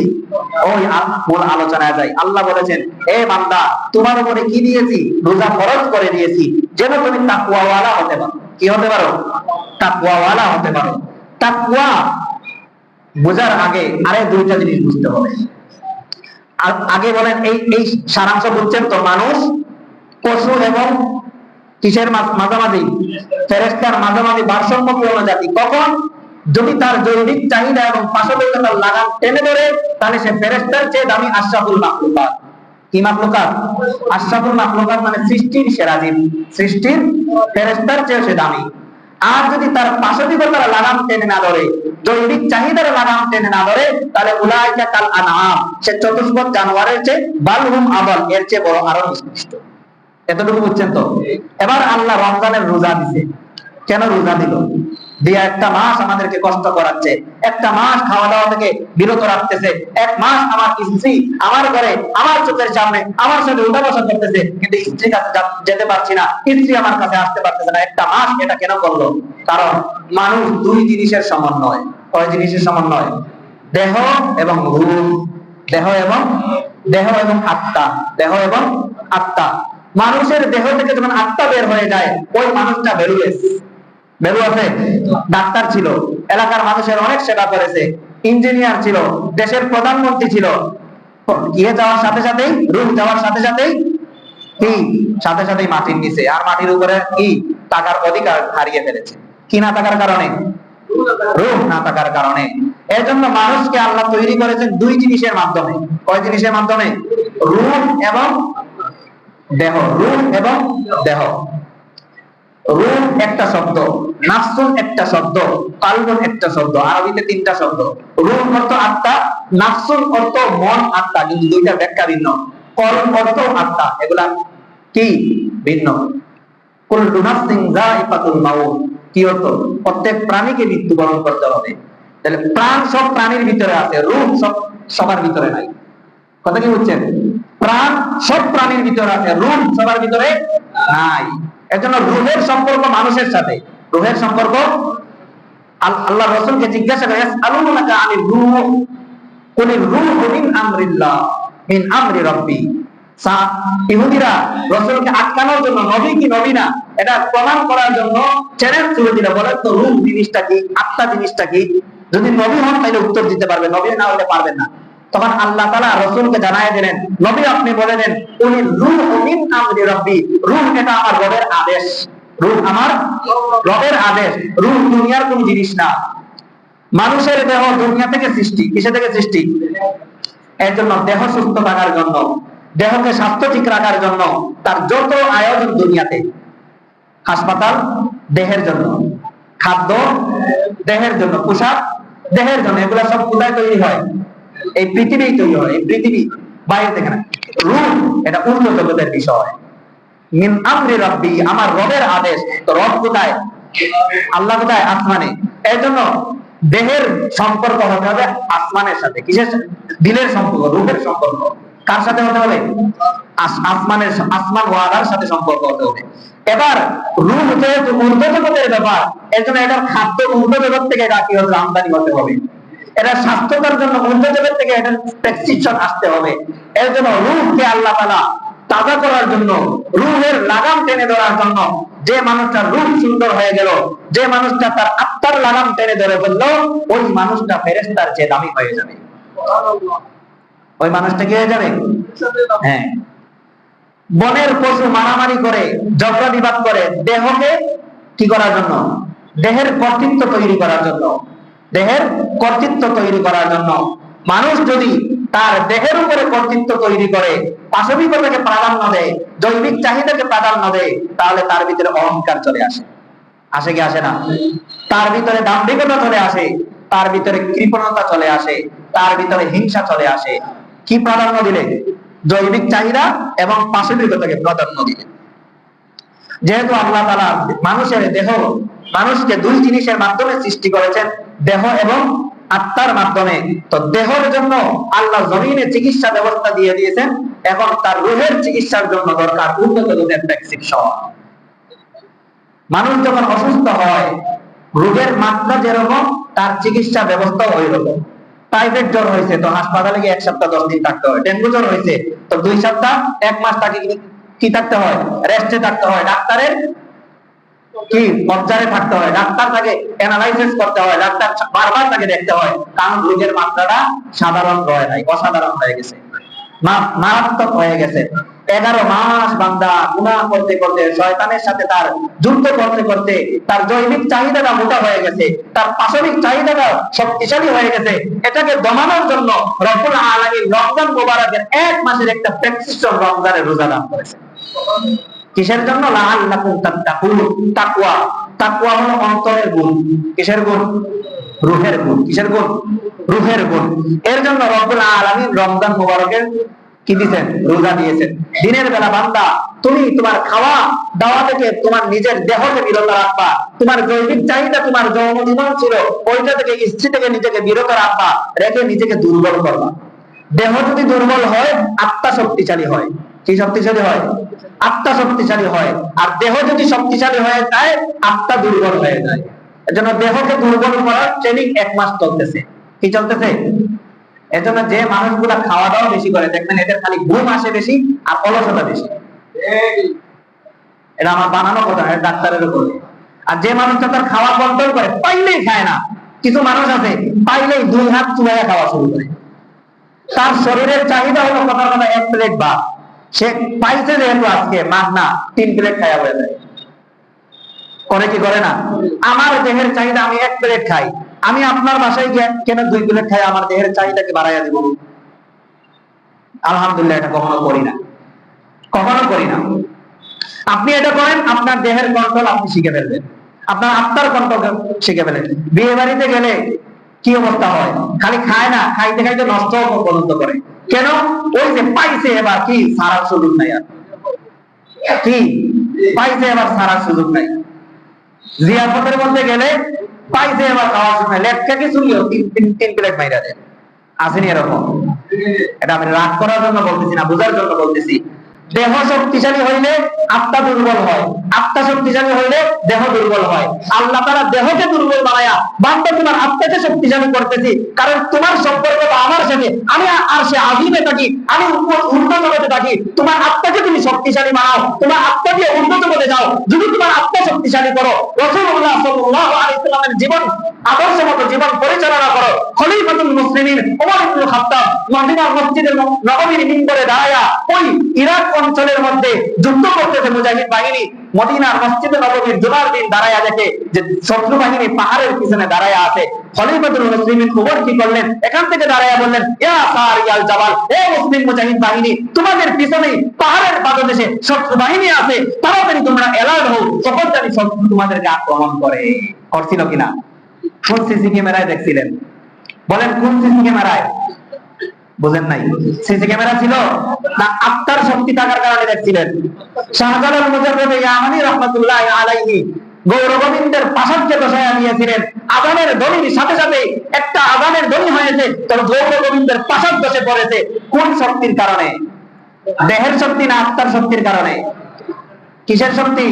ওই মূল আলোচনায় যাই। আল্লাহ বলেছেন, এ বান্দা, তোমার উপরে কি দিয়েছি? রোজা ফরজ করে দিয়েছি, যেন তুমি তাকওয়াওয়ালা হতে পারো। কি হতে পারো? তাকওয়াওয়ালা হতে পারো। তাকওয়া বোঝার আগে আরে দুইটা জিনিস বুঝতে হবে। আগে বলেন, এই সারাংশ বুঝছেন তো? মানুষ, পশু এবং কিসের মাঝামাঝি? ফেরেশতার মাঝামাঝি ভারসাম্যপূর্ণ জাতি। কখন? যদি তার জৈবিক চাহিদা এবং পাশবিকতার লাগাম টেনে ধরে, তাহলে সে ফেরেশতার চেয়ে দামি আশরাফুল মাখলুকাত। কি মাখলুকাত? আশরাফুল মাখলুকাত মানে সৃষ্টির সেরা জীব, সৃষ্টির ফেরেশতার চেয়ে সে দামি। আর যদি তার পাশবিকতার লাগাম টেনে না ধরে, জৈবিক চাহিদার লাগাম টেনে না ধরে, তাহলে উলাইকা কাল আনআম, সে চতুষ্পদ জানোয়ারের চেয়ে, বালহুম আদল, এর চেয়ে বড় আরো নিকৃষ্ট। এতটুকু বুঝছেন তো? এবার আল্লাহ রমজানের রোজা দিছে। কেন রোজা দিল? দিয়া 1 মাস আমাদেরকে কষ্ট করাচ্ছে, 1 মাস খাওয়া দাওয়া থেকে বিরত রাখতেছে, 1 মাস আমার স্ত্রী আমার ঘরে আমার চোখের সামনে আমার সাথে উঠা বসা করতেছে, কিন্তু স্ত্রীর কাছে যেতে পারছি না, স্ত্রী আমার কাছে আসতে পারতেছে না। 1 মাস এটা কেন করলো? কারণ মানুষ 2 জিনিসের সমন্বয়। কয় জিনিসের সমন্বয়? দেহ এবং রূহ, দেহ এবং আত্মা, দেহ এবং আত্মা। মানুষের দেহ থেকে যখন আত্মা বের হয়ে যায়, ওই মানুষটা বেরুলেস। বেরু আছে, ডাক্তার ছিল, এলাকার মানুষের অনেক সেবা করেছে, ইঞ্জিনিয়ার ছিল, দেশের প্রধানমন্ত্রী ছিল, ইয়ে যাওয়ার সাথে সাথেই, রূহ যাওয়ার সাথে সাথেই কি? সাথে সাথেই মাটির নিচে, আর মাটির উপরে কি? টাকার অধিকার হারিয়ে ফেলেছে। কি না থাকার কারণে? রূহ না থাকার কারণে। এর জন্য মানুষকে আল্লাহ তৈরি করেছেন 2 জিনিসের মাধ্যমে। কয় জিনিসের মাধ্যমে? রূহ এবং দেহ। রূহ এবং দেহ। রূহ একটা শব্দ, নাফসুন একটা শব্দ, কালবুন একটা শব্দ। আরবিতে 3টা শব্দ। রূহ অর্থ আত্মা, নাফসুন অর্থ মন, আত্মা, কিন্তু 2টা ব্যাখ্যা ভিন্ন। কলব অর্থ আত্মা, এগুলা কি? ভিন্ন। কুল্লু নাফসিন যায়িকাতুল মাউত, কি অর্থ? প্রত্যেক প্রাণীকে মৃত্যুবরণ করতে হবে। তাহলে প্রাণ সব প্রাণীর ভিতরে আছে, রূহ সবার ভিতরে নাই। কথা কি বুঝছেন? প্রাণ সব প্রাণীর ভিতরে আছে, রূহ সবার ভিতরে নাই। এজন্য রূহের সম্পর্ক মানুষের সাথে, রূহের সম্পর্ক আল্লাহ রাসূলকে জিজ্ঞাসা করে আলুনাকা আনির রূহ কুলির রূহু মিন আমরিল্লাহ মিন আমরি রাব্বি। ইহুদিরা রাসূলকে আটকানোর জন্য নবী কি নবী না এটা প্রমাণ করার জন্য চ্যালেঞ্জ ছুড়ে দিল, বলে তো রূহ জিনিসটা কি, আত্মা জিনিসটা কি, যদি নবী হন তাহলে উত্তর দিতে পারবে, নবী না হলে পারবেন না। তখন আল্লাহ তাআলা রাসূলকে জানায় দিলেন, নবী আপনি বলে দেন কুলির রূহু মিন আমরি রাব্বি, রূহ এটা আমার রবের আদেশ, রূহ আমার রবের আদেশ, রূহ দুনিয়ার কোন জিনিস না। মানুষের দেহ দুনিয়া থেকে সৃষ্টি, কিসে থেকে সৃষ্টি? এর জন্য দেহ সুস্থ থাকার জন্য, দেহকে স্বাস্থ্য ঠিক রাখার জন্য তার যত আয়োজন দুনিয়াতে, হাসপাতাল দেহের জন্য, খাদ্য দেহের জন্য, পোশাক দেহের জন্য, এগুলো সব কোথায় তৈরি হয়? এই পৃথিবী তৈরি হয়, এই পৃথিবী বাইরে থেকে না। রূহ এটা উর্ধ্ব জগতের বিষয়। মিন আমরি রাব্বি আমার রবের আদেশ। তো রব কোথায়? আল্লাহ কোথায়? আসমানে। এর জন্য দেহের সম্পর্ক হতে হবে আসমানের সাথে। কিসের? দিলের সম্পর্ক, রূহের সম্পর্ক কার সাথে হতে হবে? আসমানের, আসমান ওয়ালার সাথে সম্পর্ক হতে হবে। এবার রূহ যেহেতু ঊর্ধ্ব জগতের ব্যাপার, এর জন্য এটার খাদ্য ঊর্ধ্ব জগৎ থেকে এটা কি হতে আমদানি করতে হবে, এটা স্বাস্থ্যতার জন্য ঊর্ধ্ব জগৎ থেকে এটার প্রেসক্রিপশন আসতে হবে। এর জন্য রূহকে আল্লাহ তাআলা তাজা করার জন্য, রূহের লাগাম টেনে ধরার জন্য, যে মানুষটার রূহ সুন্দর হয়ে গেল, যে মানুষটা তার আত্মার লাগাম টেনে ধরে ফেললো, ওই মানুষটা ফেরেশতার চেয়ে দামি হয়ে যাবে। ওই মানুষটা কি হয়ে যাবে? হ্যাঁ, বনের পশু মারামারি করে, ঝগড়া বিবাদ করে, দেহকে কি করার জন্য? দেহের কর্তৃত্ব তৈরি করার জন্য, দেহের কর্তৃত্ব তৈরি করার জন্য। মানুষ যদি তার দেহের উপরে কর্তৃত্ব তৈরি করে, পাশবিকতাকে প্রাধান্য দেয়, জৈবিক চাহিদাকে প্রাধান্য দেয়, তাহলে তার ভিতরে অহংকার চলে আসে। আসে কি আসে না? তার ভিতরে দাম্ভিকতা চলে আসে, তার ভিতরে কৃপণতা চলে আসে, তার ভিতরে হিংসা চলে আসে। কি প্রাধান্য দিলে? জৈবিক চাহিদা এবং পাশবিকতাকে প্রাধান্য দিলে। যেহেতু আল্লাহ তাআলা মানুষের দেহ, মানুষকে দুই জিনিসের মাধ্যমে সৃষ্টি করেছেন, দেহ এবং আত্মার মাধ্যমে। তো দেহের জন্য আল্লাহ জমিনে চিকিৎসা ব্যবস্থা দিয়ে দিয়েছেন, এখন তার রূহের চিকিৎসার জন্য দরকার উন্নত রূহের চিকিৎসা। মানুষ যখন অসুস্থ হয়, রোগের মাত্রা যেরকম তার চিকিৎসা ব্যবস্থা ওই রকম। প্রাইভেট জ্বর হয়েছে তো হাসপাতালে গিয়ে 1 সপ্তাহ 10 দিন থাকতে হয়, ডেঙ্গু জ্বর হয়েছে তো 2 সপ্তাহ 1 মাস তাকে কি থাকতে হয়? রেস্টে থাকতে হয়। ডাক্তারের কি অবজারে থাকতে হয়, ডাক্তার তাকে অ্যানালাইসিস করতে হয়, ডাক্তার বারবার তাকে দেখতে হয়, কারণ রোগের মাত্রাটা সাধারণ রয় নাই, অসাধারণ হয়ে গেছে, মারাত্মক হয়ে গেছে। 11 মাস বান্দা গুনাহ করতে করতে, শয়তানের সাথে তার যুদ্ধ করতে করতে তার জৈবিক চাহিদাটা মোটা হয়ে গেছে, তার পাশবিক চাহিদাটা শক্তিশালী হয়ে গেছে। এটাকে দমানোর জন্য রব্বুল আলামিন রমজান মুবারকের 1 মাসের একটা প্রেসক্রিপশন রমজানের রোজা দান করেছে। কিসের জন্য? লাআল্লাকুম তাত্তাকুন। তাকওয়া, তাকওয়া হলো অন্তরের গুণ। কিসের গুণ? রূহের গুণ। কিসের গুণ? রূহের গুণ। এর জন্য রব্বুল আলামিন রমজান মুবারকের কি দিয়েছেন? রোজা দিয়েছেন। দিনের বেলা বান্দা তুমি তোমার খাওয়া দাওয়া থেকে তোমার নিজের দেহকে বিরত রাখবা, তোমার জৈবিক চাহিদা, তোমার যৌন জীবন ছিল ওইটা থেকে, স্ত্রী থেকে নিজেকে বিরত রাখবা, রেখে নিজেকে দুর্বল করবা। দেহ যদি দুর্বল হয়, আত্মা শক্তিশালী হয়। কি শক্তিশালী হয়? আত্মা শক্তিশালী হয়। আর দেহ যদি শক্তিশালী হয়ে যায়, আত্মা দুর্বল হয়ে যায়। এজন্য দেহকে দুর্বল করার ট্রেনিং 1 মাস চলতেছে। কি চলতেছে? এজন্য যে মানুষগুলা খাওয়া দাওয়া বেশি করে, দেখবেন এদের খালি ঘুম আসে বেশি আর অলসতা বেশি। এটা আমার বানানো কথা, ডাক্তারের উপরে। আর যে মানুষটা তার খাওয়া কন্ট্রোল করে, পাইলেই খায় না। কিছু মানুষ আছে পাইলেই 2 হাত চুবাইয়া খাওয়া শুরু করে। তার শরীরের চাহিদা হলো কথা কথা 1 প্লেট ভাত, সে পাইছে যেহেতু আজকে মাছ না 3 প্লেট খাইয়া হয়ে যায়। করে কি করে না? আমার দেহের চাহিদা আমি 1 প্লেট খাই, আমি আপনার বাসায় গিয়ে কেন 2 প্লেট খাই আমার দেহের চাহিদাকে বাড়াইয়া দিব? আলহামদুলিল্লাহ, এটা কখনো করি না, কখনো করি না। আপনি এটা করেন, আপনার দেহের কন্ট্রোল আপনি শিখে ফেলবেন, আপনার আত্মার কন্ট্রোল শিখে ফেলেন। বিয়ে বাড়িতে গেলে কি অবস্থা হয়? খালি খায় না, খাইতে খাইতে নষ্ট পর্যন্ত করে। কেন? ওই যে পাইছে, এবার কি সারার সুযোগ নাই, আর কি পাইছে এবার সারার সুযোগ নাই। জিয়াফতের মধ্যে গেলে পাইছে এবার খাওয়ার সুযোগ নাই, লেটকা কি চুলিও 3 প্লেট মাইরা দেয়। আসেনি এরকম? এটা আমি রাগ করার জন্য বলতেছি না, বোঝার জন্য বলতেছি। দেহ শক্তিশালী হইলে আত্মা দুর্বল হয়, আত্মা শক্তিশালী হইলে দেহ দুর্বল হয়। আল্লাহ তাআলা দেহকে দুর্বল বানায়া বান্দা তোমার আত্মাকে শক্তিশালী করতেছি, কারণ তোমার সম্পর্ক তো আমার সাথে, আমি আরশে আজিমে থাকি, আমি ঊর্ধ্ব জগতে থাকি। তোমার আত্মাকে তুমি শক্তিশালী বানাও, তোমার আত্মা দিয়ে ঊর্ধ্ব জগতে যাও। যদি তোমার আত্মা শক্তিশালী করো, রাসূলুল্লাহ সাল্লাল্লাহু আলাইহি ওয়াসাল্লামের জীবন আদর্শ মতো জীবন পরিচালনা করো, খলিফাতুল মুসলিমিন ওমর ইবনে খাত্তাব মদিনার মসজিদের নববীর মিম্বরে দাঁড়ায়া ওই ইরাক অঞ্চলের মধ্যে যুদ্ধ করতেছে মুজাহিদ বাহিনী, মদিনার মসজিদে নববীর জুমার দিন দাঁড়ায়া দেখে যে শত্রু বাহিনী পাহাড়ের পিছনে দাঁড়ায়া আছে। খলিফাতুল মুসলিমিন ওমর কি করলেন, এখান থেকে দাঁড়ায়া বললেন, ইয়া সারিয়াল জাবাল, হে মুসলিম মুজাহিদ বাহিনী, তোমাদের পিছনে পাহাড়ের পাদদেশে শত্রু বাহিনী আছে, তাড়াতাড়ি তোমরা এলার্ট হও, তখন জানি শত্রু তোমাদেরকে আক্রমণ করে। করছিল কিনা? কোন সিসি ক্যামেরায় দেখছিলেন? বলেন কোন সিসি ক্যামেরায়? বুঝেন নাই? সিসি ক্যামেরা ছিল না আত্মার শক্তি থাকার কারণে দেখছিলেন? শাহজালাল মুজাদ্দিদ ইয়ামানি রাহমাতুল্লাহি আলাইহি গৌরগোবিন্দের পাশাকে বসায়া দিয়েছিলেন। আযানের ধ্বনির সাথে সাথে একটা আযানের ধ্বনি হয়েছে, তখন গৌরগোবিন্দের পাশাক বসে পড়েছে। কোন শক্তির কারণে? দেহের শক্তি না আত্মার শক্তির কারণে? কিসের শক্তি?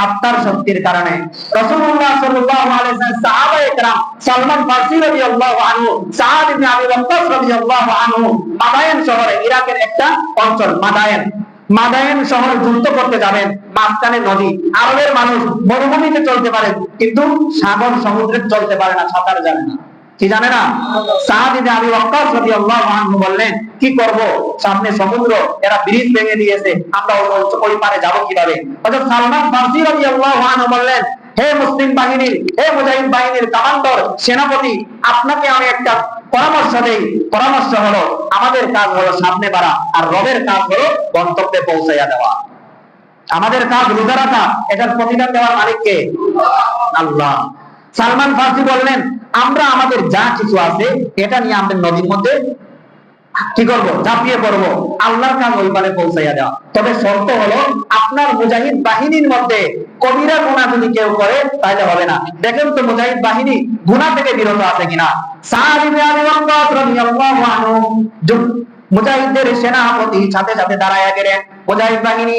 আত্মার শক্তির কারণে। রাসূলুল্লাহ সাল্লাল্লাহু আলাইহি ওয়াসাল্লাম সাহাবায়ে কেরাম সালমান ফারসি রাদিয়াল্লাহু আনহু, সাদ ইবনে আবি ওয়াক্কাস রাদিয়াল্লাহু আনহু মাদায়েন শহরে, ইরাকের একটা অঞ্চল মাদায়েন শহর যুদ্ধ করতে যাবেন। মাঝখানে নদী, আরবের মানুষ মরুভূমিতে চলতে পারে কিন্তু সাগর সমুদ্রে চলতে পারে না, সাঁতার জানে না। কি জানে না? সাদ ইবনে আবি ওয়াক্কাস রাদিয়াল্লাহু আনহু বললেন, কি করব, সামনে সমুদ্র, এরা ব্রিজ ভেঙে দিয়েছে, আমরা ওই পারে যাব কিভাবে? হযরত সালমান ফারসি রাদিয়াল্লাহু আনহু বললেন, হে মুসলিম বাহিনীর, হে মুজাহিদ বাহিনীর কমান্ডার, সেনাপতি, আপনাকে আমি একটা পরামর্শ দেই। পরামর্শ হলো, আমাদের কাজ হলো সামনে বাড়া, আর রবের কাজ হলো গন্তব্যে পৌঁছাইয়া দেওয়া। আমাদের কাজ রোজা রাখা, এটার প্রতিদান দেওয়ার মালিক কে? আল্লাহ। সালমান ফারসি বললেন, আমরা আমাদের যা কিছু আছে এটা নিয়ে আমাদের নদীর মধ্যে কি করব? ঝাঁপিয়ে পড়বো, আল্লাহর কাজ ওই পারে পৌঁছাইয়া দেওয়া। তবে শর্ত হলো, আপনার মুজাহিদ বাহিনীর মধ্যে কবিরা গুনাহ যদি কেউ করে তাহলে হবে না। দেখেন তো মুজাহিদ বাহিনী গুনাহ থেকে বিরত আছে কিনা। সাদ ইবনে আবি ওয়াক্কাস রাদিয়াল্লাহু আনহু মুজাহিদদের সেনাপতি সাথে সাথে দাঁড়ায়া গেলেন। মুজাহিদ বাহিনী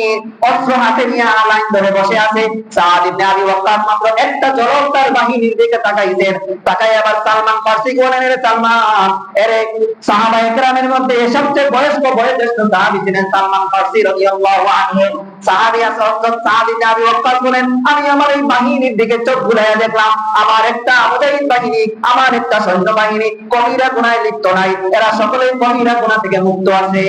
অস্ত্র হাতে নিয়ে লাইন ধরে বসে আছে। সাদ ইবনে আবি ওয়াক্কাস মাত্র একটা ঝলক তার বাহিনীর দিকে তাকাইছেন, তাকাই আবার সালমান ফারসি বলেন, রে সালমান, এরে সাহাবায়ে কেরামের মধ্যে সবচেয়ে বয়োজ্যেষ্ঠ সাহাবী ছিলেন সালমান ফারসি রাদিয়াল্লাহু আনহু। সাহাবী হযরত সাদ ইবনে আবি ওয়াক্কাস বলেন, আমি আমার এই বাহিনীর দিকে চোখ ঘুরাইয়া দেখলাম, আমার একটা মুজাহিদ বাহিনী, আমার একটা সৈন্য বাহিনী কবিরা গুনাহে লিপ্ত নাই, এরা সকলেই কবিরা গুনাহ থেকে মুক্ত আছে।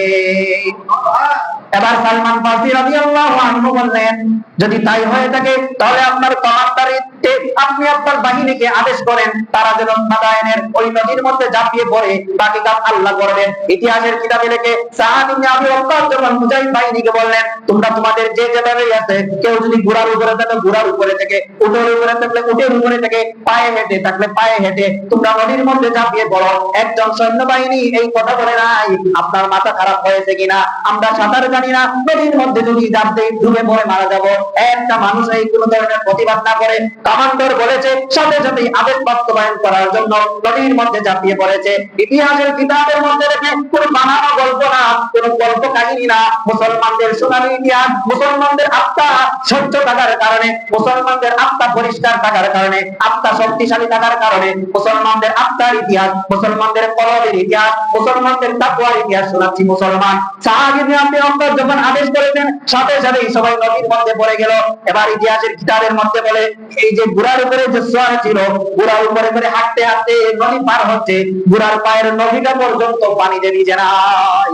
এবার সালমান ফারসি রাদিয়াল্লাহু আনহু বললেন, যদি তাই হয়ে থাকে তাহলে আপনার কমান্ডারিতে আপনি আপনার বাহিনীকে আদেশ করেন, তারা যেন মাদায়েনের ওই নদীর মধ্যে ঝাঁপিয়ে পড়ে, বাকি কাজ আল্লাহ করবেন। ইতিহাসের কিতাবে লেখে, সাদ ইবনে আবি ওয়াক্কাস যখন মুজাহিদ বাহিনীকে বললেন, তোমরা তোমাদের যে যেভাবেই আছে, কেউ যদি ঘোড়ার উপরে থাকে ঘোড়ার উপরে থেকে, উটের উপরে থাকলে উটের উপরে থেকে, পায়ে হেঁটে থাকলে পায়ে হেঁটে তোমরা নদীর মধ্যে ঝাঁপিয়ে পড়ো। একজন সৈন্যবাহিনী এই কথা বলে নাই, আপনার মাথা খারাপ হয়েছে কিনা, আমরা সাঁতার জানি না, নদীর মধ্যে যদি জানতে ডুবে পড়ে মারা যাব। একটা মানুষ এই কোন ধরনের প্রতিবাদ না করে, কমান্ডার বলেছে, সাথে সাথে আদেশ বাস্তবায়ন করার জন্য নদীর মধ্যে ঝাঁপিয়ে পড়েছে। ইতিহাসের কিতাবের মধ্যে দেখে কোন বানানো গল্প না, কোন গল্প কাহিনী না, মুসলমানদের সোনালী ইতিহাস, মুসলমানদের আত্মা স্বচ্ছ থাকার কারণে, মুসলমানদের আত্মা পরিষ্কার থাকার কারণে, আত্মা শক্তিশালী থাকার কারণে, মুসলমানদের আত্মার ইতিহাস, মুসলমানদের কলবের ইতিহাস, মুসলমানদের তাকওয়ার ইতিহাস শোনাচ্ছি। মুসলমান সাদ ইবনে আবি ওয়াক্কাস যখন আদেশ করেছেন, সাথে সাথে সবাই নদীর মধ্যে পড়ে গেল। এবার ইতিহাসের কিতাবের মধ্যে বলে, এই যে ঘোড়ার উপরে যে সওয়ার ছিল, ঘোড়ার উপরে করে হাঁটতে হাঁটতে নদী পার হচ্ছে, ঘোড়ার পায়ের নদীটা পর্যন্ত পানিতে ভিজে নাই,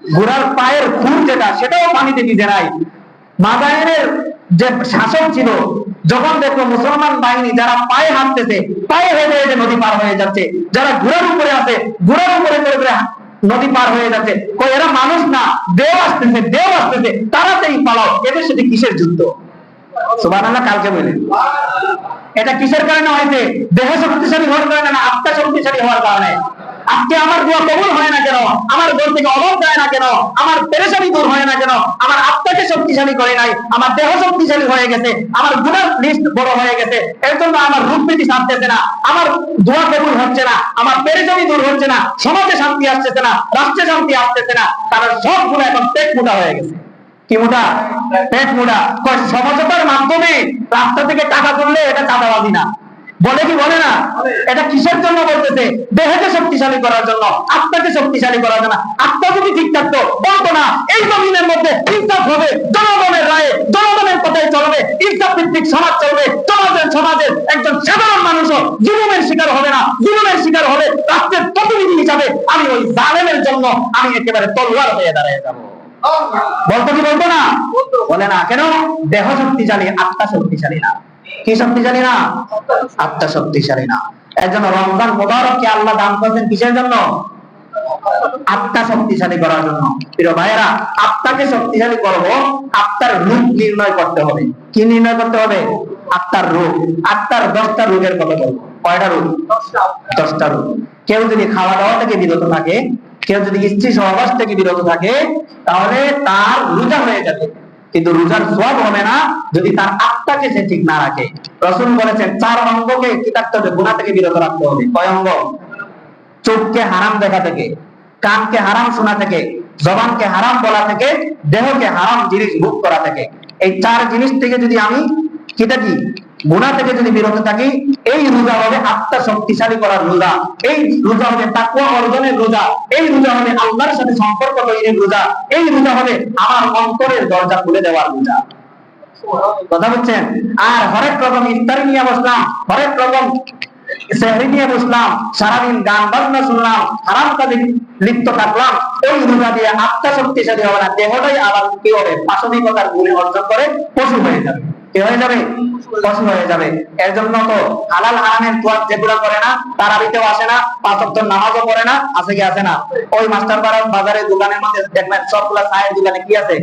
ঘোড়ার পায়ের খুর যেটা সেটাও পানিতে ভিজে নাই। মাদায়েনের যে শাসক ছিল, যখন দেখলো মুসলমান বাহিনী যারা পায়ে হাঁটতেছে, পায়ে হেঁটে হেঁটে নদী পার হয়ে যাচ্ছে, যারা ঘোড়ার উপরে আছে ঘোড়ার উপরে করে নদী পার হয়ে যাচ্ছে, কই এরা মানুষ না, দেও আসতেছে, তাড়াতাড়ি পালাও, এদের সাথে কিসের যুদ্ধ? সুবহানাল্লাহ। কালকে বলেন, এটা কিসের কারণে হয়েছে? দেহ শক্তিশালী হওয়ার কারণে না, আত্মা শক্তিশালী হওয়ার কারণে। আজকে আমার দোয়া কবুল হয় না কেন? আমার ঘর থেকে অভাব যায় না কেন? আমার পেরেশানি দূর হয় না কেন? আমার আত্মাকে শক্তিশালী করে নাই, আমার দেহ শক্তিশালী হয়ে গেছে, আমার গুনার লিস্ট বড় হয়ে গেছে, এর জন্য আমার রূপ নীতি সারতেছে না, আমার দোয়া কবুল হচ্ছে না, আমার পেরেশানি দূর হচ্ছে না, সমাজে শান্তি আসতেছে না, রাষ্ট্রে শান্তি আসতেছে না, কারণ সব গুণা এখন পেট মোটা হয়ে গেছে। কি মোটা? পেট মোটা। সমঝোতার মাধ্যমে রাস্তা থেকে টাকা তুললে এটা চাঁদাবাজি না, বলে কি বলে না? এটা কিসের জন্য বলতেছে? দেহকে শক্তিশালী করার জন্য, আত্মাকে শক্তিশালী করার জন্য। আত্মা যদি ঠিক থাকতো বলতো না এই জমিনের মধ্যে ইনসাফ হবে, জনগণের রায়ে জনগণের কথায় চলবে, ইনসাফ ভিত্তিক সমাজ চলবে, সমাজের একজন সাধারণ মানুষও জুলুমের শিকার হবে না, জুলুমের শিকার হবে রাষ্ট্রের প্রতিনিধি হিসাবে আমি ওই জালেমের জন্য আমি একেবারে তলোয়ার হয়ে দাঁড়িয়ে যাবো। বলতো কি বলতো না? বলে না কেন? দেহ শক্তিশালী, আত্মা শক্তিশালী না। কি শক্তিশালী না? আত্মা শক্তিশালী না। এর জন্য রমজান মুবারককে আল্লাহ দান করেছেন কিসের জন্য? আত্মা শক্তিশালী করার জন্য। প্রিয় ভাইয়েরা, আত্মাকে শক্তিশালী করব, আত্মার রূপ নির্ণয় করতে হবে। কি নির্ণয় করতে হবে? আত্মার রূপ। আত্মার 10টা রূপের কথা বলবো। কয়টা রূপ? 10টা রূপ। কেউ যদি খাওয়া দাওয়া থেকে বিরত থাকে, কেউ যদি স্ত্রী সহবাস থেকে বিরত থাকে, তাহলে তার রোজা হয়ে যাবে, কিন্তু রোজার সওয়াব হবে না যদি তার আত্মাকে সে ঠিক না রাখে। রাসূল বলেছেন 4 অঙ্গকে কি থাকতে হবে? গুনাহ থেকে বিরত রাখতে হবে। কয় অঙ্গ? চোখকে হারাম দেখা থেকে, কানকে হারাম শোনা থেকে, জবানকে হারাম বলা থেকে, দেহকে হারাম জিনিস ভোগ করা থেকে। এই 4 জিনিস থেকে যদি আমি কি থাকি? গুনাহ থেকে যদি বিরত থাকি, এই রোজা হবে আত্মা শক্তিশালী করার রোজা, এই রোজা হবে তাকওয়া অর্জনের রোজা, এই রোজা হবে আল্লাহর সাথে সম্পর্ক তৈরির রোজা, এই রোজা হবে আমার অন্তরের দরজা খুলে দেওয়ার রোজা। কথা বলছেন? আর হরেক রকম ইফতারি নিয়ে বসলাম, হরেক রকম সেহরি নিয়ে বসলাম, সারাদিন গান বাজনা শুনলাম, হারাম কাজে লিপ্ত থাকলাম, ওই রোজা দিয়ে আত্মা শক্তিশালী হবে না, দেহটাই আবার কি হবে? পাশবিকতার গুণে অর্জন করে পশু হয়ে যাবে। কি হয়ে যাবে? পশু হয়ে যাবে। এর জন্য তো হালাল হারামের তোয়াজ যেগুলা করে না, তারাবিতেও আসে না, 5 ওয়াক্ত নামাজও পড়ে না, আছে কি আছে না? ওই মাস্টার বাজারের দোকানের মধ্যে দেখবেন সবগুলা চায়ের দোকানে কি আছে?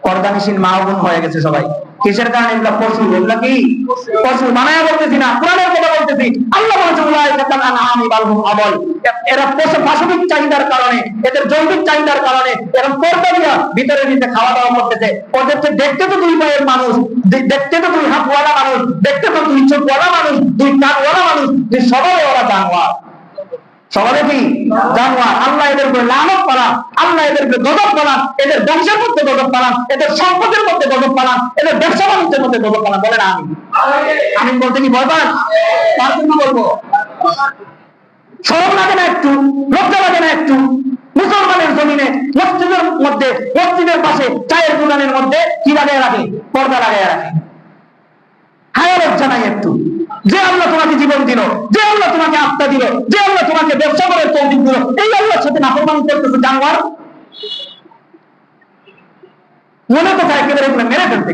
পর্দানিসীন মা বোন হয়ে গেছে সবাই। কিসের কারণে? এগুলা পশু। এগুলা কি? পশু। মানায়া বলতেছি না, কোরআনের কথা বলতেছি। আল্লাহ বলেছেন উলাইকা কাল আনআমি বাল হুম আদল। এরা পশু, পাশবিক চাহিদার কারণে, এদের জৈবিক চাহিদার কারণে এরা পর্দা দিয়া ভিতরে ভিতরে খাওয়া দাওয়া করতেছে। ওদেরকে দেখতে তো 2 পায়ের মানুষ, দেখতে তো 2 হাতওয়ালা মানুষ, দেখতে তো 2 চোখওয়ালা মানুষ, 2 কানওয়ালা মানুষ, যে সবাই ওরা জানোয়ার। সবাই কি জানোয়ার? আল্লাহ এদের উপরে লানত পালান, আল্লাহ এদের উপরে গজব পালান, এদের বংশের মধ্যে গজব পালান, এদের সম্পদের মধ্যে গজব পালান, এদের ব্যবসা বাণিজ্যের মধ্যে গজব পালান। বলেন আমি বলতে কি ভয় পান? তার জন্য বলবো, শরম লাগে না একটু? লজ্জা লাগে না একটু? মুসলমানের জমিনে মসজিদের মধ্যে, মসজিদের পাশে চায়ের দোকানের মধ্যে কি লাগায় রাখে? পর্দা লাগায় রাখে। হায় লজ্জা নাই একটু? যে আল্লাহ তোমাকে জীবন দিল, যে আল্লাহ তোমাকে আত্মা দিল, যে আল্লাহ তোমাকে ব্যবসা করার তৌফিক দিল, এই আল্লাহর সাথে নাফরমানি করতেছে জানোয়ার। মনে তো চায় একেবারে এগুলো মেরে ফেলতে।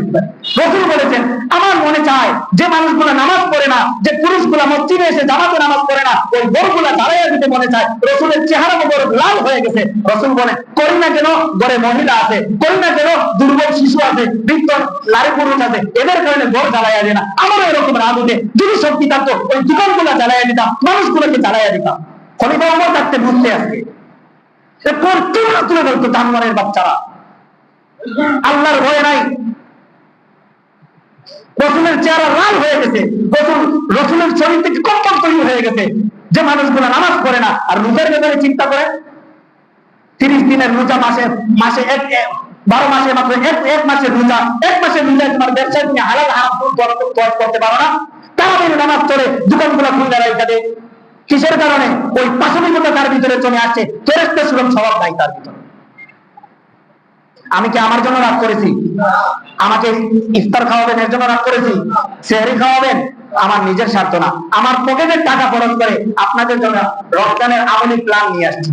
রাসূল বলেছেন আমার মনে চায় যে মানুষগুলো নামাজ পড়ে না, যে পুরুষগুলো মসজিদে এসে জামাতে নামাজ পড়ে না, ওই বরগুলা জ্বালাইয়া দিতে মনে চায়। রাসূলের চেহারা বড় লাল হয়ে গেছে। রাসূল বলেন করি না কেন? ঘরে মহিলা আছে, করি না কেন? দুর্বল শিশু আছে, বৃদ্ধ নারী পুরুষ আছে, এদের কারণে ঘর জ্বালাইয়া দেয় না। আমারও এরকম রাগ উঠে, যদি শক্তি থাকতো ওই দোকানগুলা জ্বালাইয়া দিতাম, মানুষগুলোকে জ্বালাইয়া দিতাম। খলিফা ওমর থাকতে বুঝতে আসবে তুলে বলতো জানোয়ারের বাচ্চারা। আল্লাহর ভয় নাই। রাসূলের চেহারা লাল হয়ে গেছে, রাসূলের শরীর থেকে কম্পন তৈরি হয়ে গেছে যে মানুষগুলো নামাজ পড়ে না। আর রোজার ব্যাপারে চিন্তা করে, 30 দিনের রোজা, মাসে 12 মাসে মাত্র এক মাসের রোজা, এক মাসের রোজায় তোমার ব্যবসায় তুমি হালাল হারাম করতে পারো না। তারাবির নামাজ পড়ে দোকানগুলো খুলে রাখা দেয়। কিসের কারণে? ওই পাশবিকতা তার ভিতরে চলে আসছে, ফেরেশতা সুলভ স্বভাব নাই তার ভিতরে। আমি কি আমার জন্য রাগ করেছি? আমাকে ইফতার খাওয়াবেন এর জন্য রাগ করেছি? সেহরি খাওয়াবেন? আমার নিজের স্বার্থ না, আমার পকেটের টাকা খরচ করে আপনাদের জন্য রমজানের আমলি প্ল্যান নিয়ে আসছি।